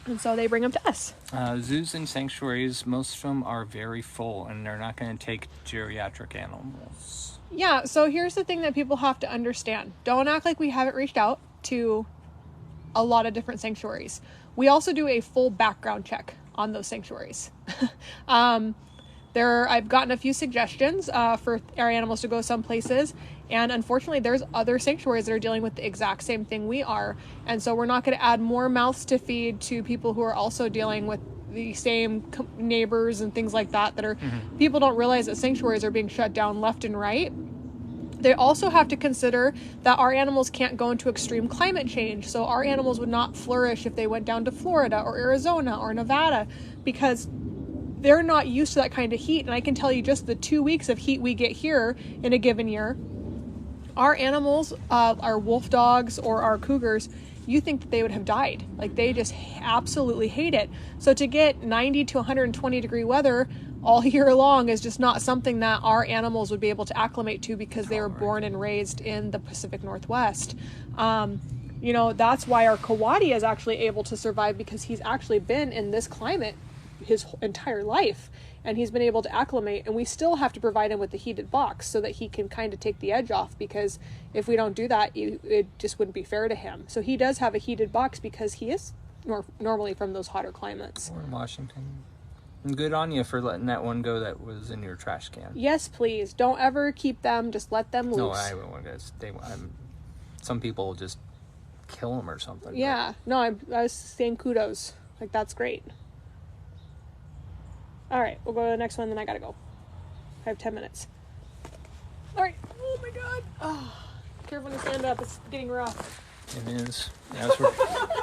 Speaker 2: And so they bring them to us.
Speaker 1: Zoos and sanctuaries, most of them are very full and they're not going to take geriatric animals.
Speaker 2: Yeah, so here's the thing that people have to understand. Don't act like we haven't reached out to a lot of different sanctuaries. We also do a full background check on those sanctuaries. I've gotten a few suggestions for our animals to go some places, and unfortunately there's other sanctuaries that are dealing with the exact same thing we are, and so we're not going to add more mouths to feed to people who are also dealing with the same neighbors and things like that are people don't realize that sanctuaries are being shut down left and right. They also have to consider that our animals can't go into extreme climate change, so our animals would not flourish if they went down to Florida or Arizona or Nevada, because they're not used to that kind of heat. And I can tell you, just the 2 weeks of heat we get here in a given year, our animals, our wolf dogs or our cougars, you think that they would have died. Like, they just absolutely hate it. So to get 90 to 120 degree weather all year long is just not something that our animals would be able to acclimate to, because they were born and raised in the Pacific Northwest. You know, that's why our coati is actually able to survive, because he's actually been in this climate his entire life, and he's been able to acclimate, and we still have to provide him with the heated box so that he can kind of take the edge off, because if we don't do that, it just wouldn't be fair to him. So he does have a heated box because he is normally from those hotter climates.
Speaker 1: Or in Washington. And good on you for letting that one go that was in your trash can.
Speaker 2: Yes, please. Don't ever keep them. Just let them loose.
Speaker 1: No, I won't. Some people just kill them or something.
Speaker 2: Yeah. No, I was saying kudos. Like, that's great. All right, we'll go to the next one, then I gotta go. I have 10 minutes. All right. Oh my God. Oh, careful when you stand up. It's getting rough.
Speaker 1: It is.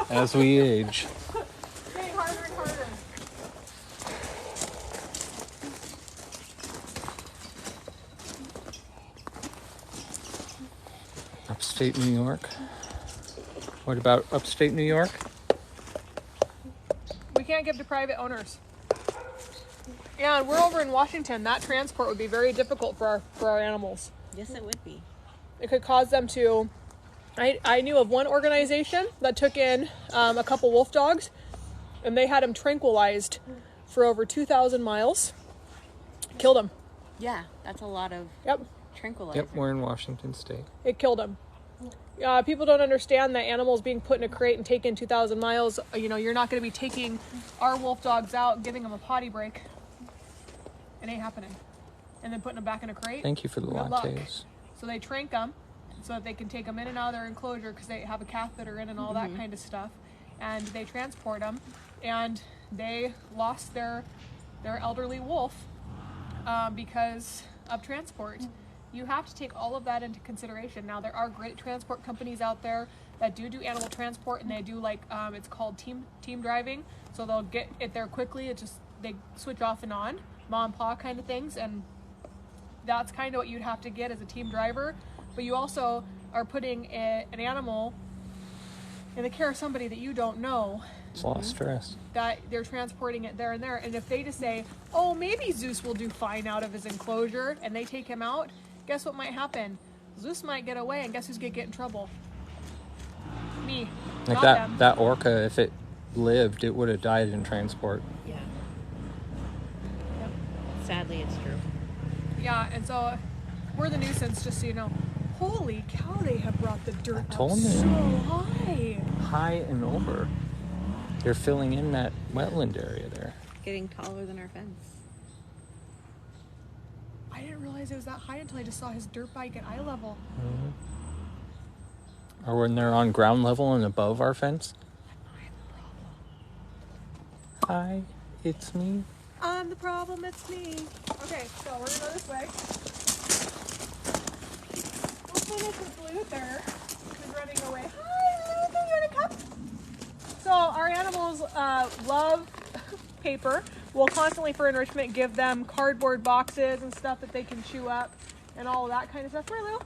Speaker 1: As we age.
Speaker 2: It's getting harder and harder.
Speaker 1: Upstate New York. What about upstate New York?
Speaker 2: We can't give to private owners. And we're over in Washington. That transport would be very difficult for our animals.
Speaker 3: Yes, it would be.
Speaker 2: It could cause them to... I knew of one organization that took in a couple wolf dogs, and they had them tranquilized for over 2,000 miles. Killed them.
Speaker 3: Yeah, that's a lot of tranquilizer.
Speaker 1: Yep, we're in Washington State.
Speaker 2: It killed them. People don't understand that animals being put in a crate and taken 2,000 miles, you're not going to be taking our wolf dogs out, giving them a potty break. It ain't happening. And then putting them back in a crate.
Speaker 1: Thank you for the
Speaker 2: Good luck.
Speaker 1: lattes.
Speaker 2: So they trank them so that they can take them in and out of their enclosure because they have a catheter in and all that kind of stuff. And they transport them. And they lost their elderly wolf because of transport. You have to take all of that into consideration. Now, there are great transport companies out there that do animal transport, and they do it's called team driving. So they'll get it there quickly. They switch off and on, mom and pa kind of things, and that's kind of what you'd have to get as a team driver. But you also are putting an animal in the care of somebody that you don't know.
Speaker 1: It's a lot of stress.
Speaker 2: That they're transporting it there and there. And if they just say, oh, maybe Zeus will do fine out of his enclosure, and they take him out, guess what might happen? Zeus might get away, and guess who's going to get in trouble? Me.
Speaker 1: Like
Speaker 2: not them.
Speaker 1: that orca, if it lived, it would have died in transport.
Speaker 3: Yeah. Yep. Sadly, it's true.
Speaker 2: Yeah, and so we're the nuisance, just so you know. Holy cow, they have brought the dirt up
Speaker 1: told you.
Speaker 2: so high.
Speaker 1: High and over. They're filling in that wetland area there.
Speaker 3: Getting taller than our fence.
Speaker 2: I didn't realize it was that high until I just saw his dirt bike at eye level.
Speaker 1: Mm-hmm. Or when they're on ground level and above our fence. Hi, it's me.
Speaker 2: I'm the problem, it's me. Okay, so we're gonna go this way. Hopefully this is Luther. He's running away. Hi, Luther, you wanna come? So our animals love paper. We'll constantly, for enrichment, give them cardboard boxes and stuff that they can chew up and all of that kind of stuff. Where, Lou?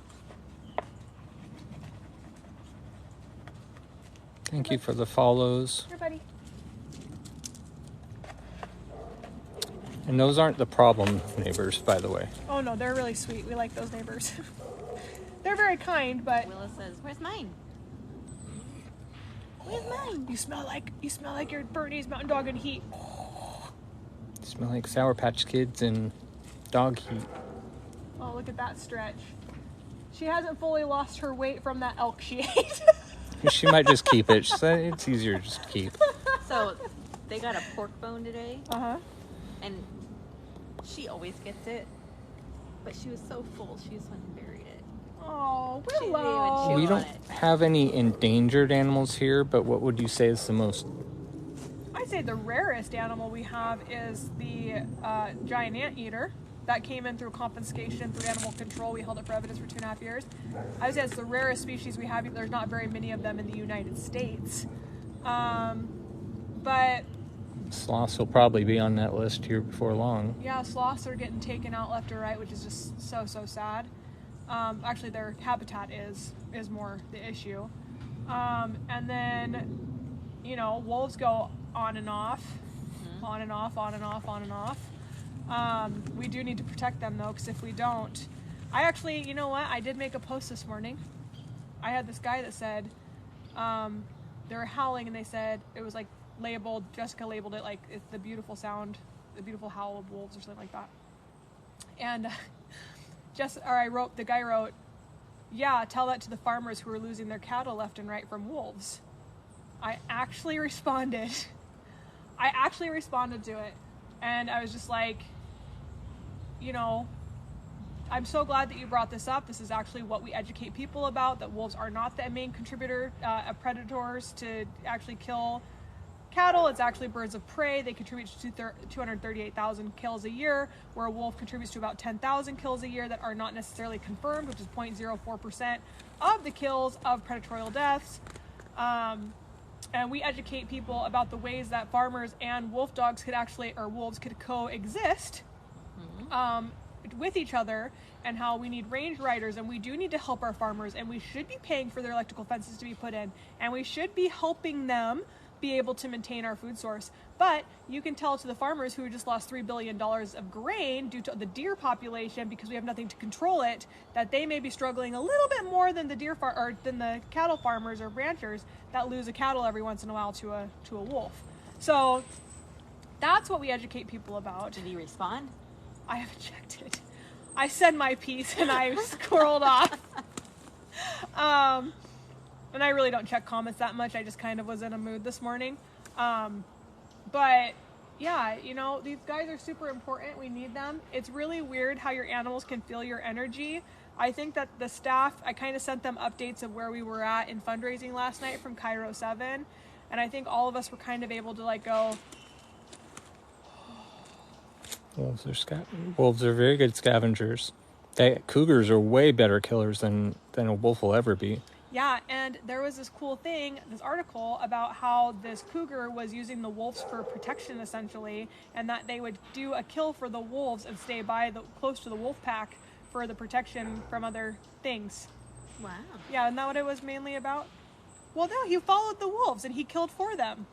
Speaker 1: Thank you for the follows.
Speaker 2: Here, buddy.
Speaker 1: And those aren't the problem neighbors, by the way.
Speaker 2: Oh no, they're really sweet. We like those neighbors. They're very kind, but
Speaker 3: Willa says, "Where's mine? Where's mine?"
Speaker 2: you smell like your Bernese Mountain Dog in heat.
Speaker 1: Smell like Sour Patch Kids and dog heat.
Speaker 2: Oh, look at that stretch. She hasn't fully lost her weight from that elk she ate.
Speaker 1: She might just keep it. It's easier to just keep.
Speaker 3: So, they got a pork bone today,
Speaker 2: Uh-huh.
Speaker 3: and she always gets it, but she was so full, she just went and buried it.
Speaker 2: Oh,
Speaker 3: She didn't even
Speaker 2: Willow.
Speaker 3: chew
Speaker 1: We
Speaker 3: on
Speaker 1: don't
Speaker 3: it.
Speaker 1: have any endangered animals here, but what would you say is the most...
Speaker 2: I'd say the rarest animal we have is the giant anteater. That came in through confiscation, through animal control. We held it for evidence for 2.5 years. I would say it's the rarest species we have. There's not very many of them in the United States. But
Speaker 1: Sloths will probably be on that list here before long.
Speaker 2: yeah, sloths are getting taken out left or right, which is just so sad. Actually, their habitat is more the issue. And then, wolves go on and off, on and off, on and off, on and off. We do need to protect them though, because if we don't, I actually, you know what? I did make a post this morning. I had this guy that said, they were howling, and they said it was like labeled. Jessica labeled it like it's the beautiful sound, the beautiful howl of wolves or something like that. And the guy wrote, yeah, tell that to the farmers who are losing their cattle left and right from wolves. I actually responded to it, and I was just like, I'm so glad that you brought this up. This is actually what we educate people about, that wolves are not the main contributor of predators to actually kill cattle, it's actually birds of prey. They contribute to 238,000 kills a year, where a wolf contributes to about 10,000 kills a year that are not necessarily confirmed, which is 0.04% of the kills of predatorial deaths. And we educate people about the ways that farmers and wolf dogs could actually, or wolves could coexist with each other, and how we need range riders, and we do need to help our farmers, and we should be paying for their electrical fences to be put in, and we should be helping them be able to maintain our food source. But you can tell to the farmers who just lost $3 billion of grain due to the deer population, because we have nothing to control it, that they may be struggling a little bit more than the than the cattle farmers or ranchers that lose a cattle every once in a while to a wolf. So that's what we educate people about.
Speaker 3: Did he respond?
Speaker 2: I haven't checked it. I said my piece and I scrolled off. And I really don't check comments that much. I just kind of was in a mood this morning. But yeah, you know, these guys are super important. We need them. It's really weird how your animals can feel your energy. I think that the staff, I kind of sent them updates of where we were at in fundraising last night from Kiro 7. And I think all of us were kind of able to like go,
Speaker 1: Wolves are very good scavengers. Cougars are way better killers than a wolf will ever be.
Speaker 2: yeah, and there was this cool thing, this article about how this cougar was using the wolves for protection essentially, and that they would do a kill for the wolves and stay close to the wolf pack for the protection from other things.
Speaker 3: Wow.
Speaker 2: Yeah, isn't that what it was mainly about? Well, no, he followed the wolves and he killed for them.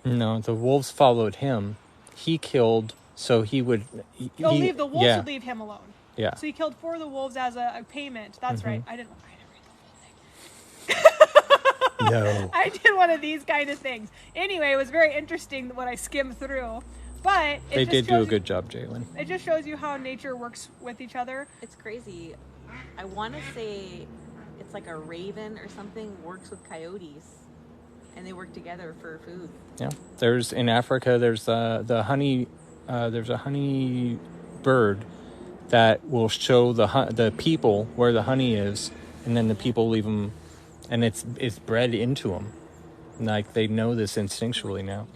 Speaker 1: No, the wolves followed him. He killed, so he would...
Speaker 2: leave the wolves would leave him alone.
Speaker 1: Yeah.
Speaker 2: So he killed for the wolves as a payment. That's right. I didn't read the whole thing.
Speaker 1: No.
Speaker 2: I did one of these kind of things. Anyway, it was very interesting when I skimmed through. But
Speaker 1: they did do a good job, Jalen.
Speaker 2: It just shows you how nature works with each other.
Speaker 3: It's crazy. I want to say it's like a raven or something works with coyotes, and they work together for food.
Speaker 1: Yeah. In Africa, there's the honey. There's a honey bird that will show the people where the honey is, and then the people leave them, and it's bred into them. Like, they know this instinctually now.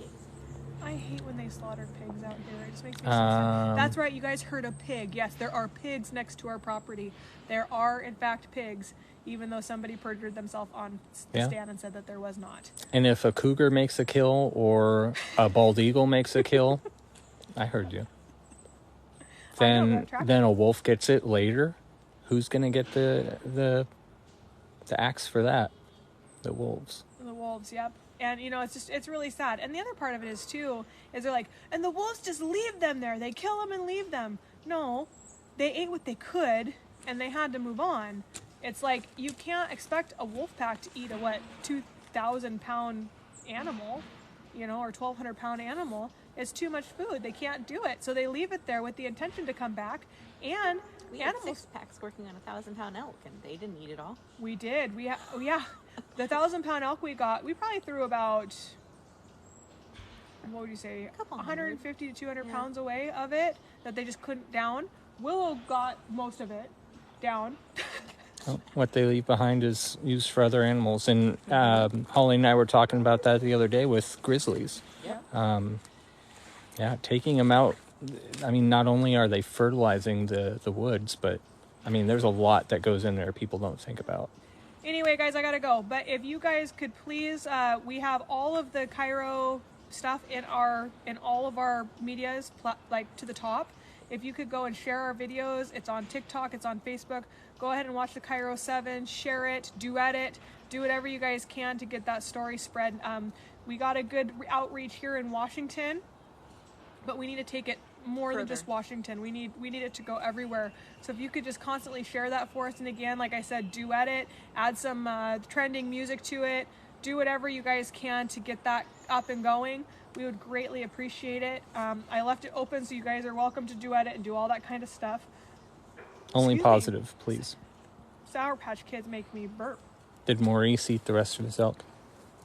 Speaker 2: I hate when they slaughter pigs out here. It just makes me so sad. That's right, you guys heard a pig. Yes, there are pigs next to our property. There are, in fact, pigs, even though somebody perjured themselves on the stand and said that there was not.
Speaker 1: And if a cougar makes a kill or a bald eagle makes a kill, I heard you. Then a wolf gets it later. Who's gonna get the axe for that? The wolves.
Speaker 2: The wolves, yep. And you know, it's really sad. And the other part of it is too, is they're like, and the wolves just leave them there. They kill them and leave them. No, they ate what they could, and they had to move on. It's like, you can't expect a wolf pack to eat a 2,000-pound animal, you know, or 1,200-pound animal. It's too much food. They can't do it. So they leave it there with the intention to come back. And
Speaker 3: we had 6 packs working on a 1,000-pound elk, and they didn't eat it all.
Speaker 2: We did. The 1,000-pound elk we got, we probably threw about, what would you say, 150 to 200 pounds away of it that they just couldn't down. Willow got most of it down.
Speaker 1: What they leave behind is used for other animals. And Holly and I were talking about that the other day with grizzlies.
Speaker 2: Yeah.
Speaker 1: Taking them out. I mean, not only are they fertilizing the woods, but I mean, there's a lot that goes in there people don't think about.
Speaker 2: Anyway, guys, I gotta go. But if you guys could please, we have all of the Kiro stuff in all of our medias, like to the top. If you could go and share our videos, it's on TikTok, it's on Facebook. Go ahead and watch the Kiro 7, share it, duet it, do whatever you guys can to get that story spread. We got a good outreach here in Washington, but we need to take it more than just Washington. We need it to go everywhere. So if you could just constantly share that for us, and again, like I said, duet it, add some trending music to it, do whatever you guys can to get that up and going. We would greatly appreciate it. I left it open, so you guys are welcome to duet it and do all that kind of stuff.
Speaker 1: Only positive, please.
Speaker 2: Sour Patch Kids make me burp.
Speaker 1: Did Maurice eat the rest of his elk?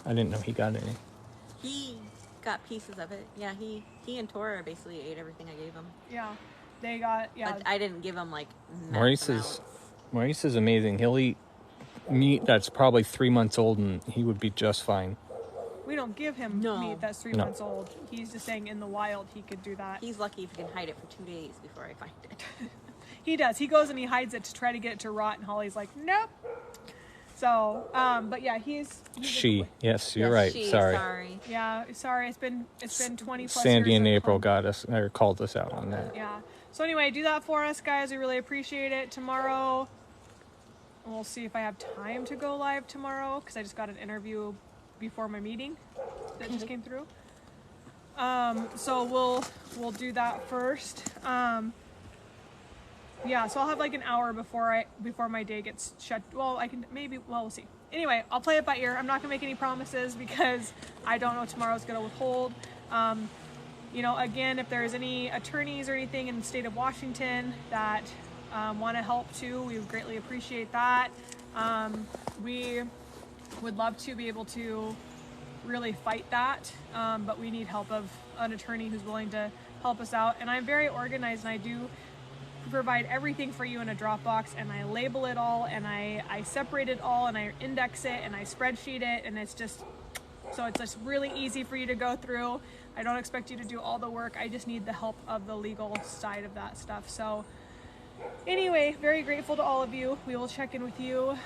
Speaker 1: I didn't know he got any.
Speaker 3: He got pieces of it. Yeah, he and Tora basically ate everything I gave him.
Speaker 2: Yeah, they got,
Speaker 3: But I didn't give him, like,
Speaker 1: Maurice is amazing. He'll eat meat that's probably 3 months old, and he would be just fine.
Speaker 2: We don't give him
Speaker 3: No.
Speaker 2: meat that's 3
Speaker 1: No.
Speaker 2: months old. He's just saying in the wild he could do that.
Speaker 3: He's lucky if he can hide it for 2 days before I find it.
Speaker 2: He does. He goes and he hides it to try to get it to rot, and Holly's like, nope. So, but yeah, he's
Speaker 1: She. Yes, you're
Speaker 3: Yes,
Speaker 1: right.
Speaker 3: she,
Speaker 1: Sorry.
Speaker 2: Yeah, sorry. It's been 20 plus
Speaker 1: Sandy
Speaker 2: years
Speaker 1: and
Speaker 2: of
Speaker 1: April
Speaker 2: home.
Speaker 1: got us or called us out on that.
Speaker 2: Yeah. So anyway, do that for us, guys. We really appreciate it. Tomorrow, we'll see if I have time to go live tomorrow because I just got an interview before my meeting that just came through. So we'll do that first. Yeah, so I'll have like an hour before my day gets shut. Well, we'll see. Anyway, I'll play it by ear. I'm not gonna make any promises because I don't know what tomorrow's gonna withhold. Again, if there's any attorneys or anything in the state of Washington that want to help too, we would greatly appreciate that. We would love to be able to really fight that, but we need help of an attorney who's willing to help us out. And I'm very organized, and I do provide everything for you in a Dropbox, and I label it all, and I separate it all, and I index it, and I spreadsheet it, and it's just really easy for you to go through. I don't expect you to do all the work. I just need the help of the legal side of that stuff. So anyway, very grateful to all of you. We will check in with you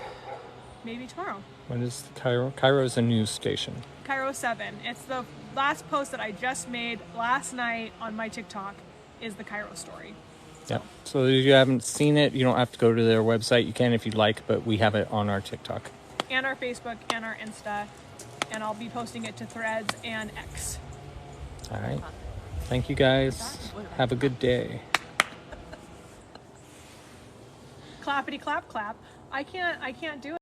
Speaker 2: maybe tomorrow.
Speaker 1: What is the Kiro? Kiro's a news station.
Speaker 2: Kiro 7. It's the last post that I just made last night on my TikTok is the Kiro story.
Speaker 1: Yep. So if you haven't seen it, you don't have to go to their website. You can if you'd like, but we have it on our TikTok.
Speaker 2: And our Facebook and our Insta. And I'll be posting it to Threads and X.
Speaker 1: All right. Thank you guys. Have a good day.
Speaker 2: Clappity clap clap. I can't do it.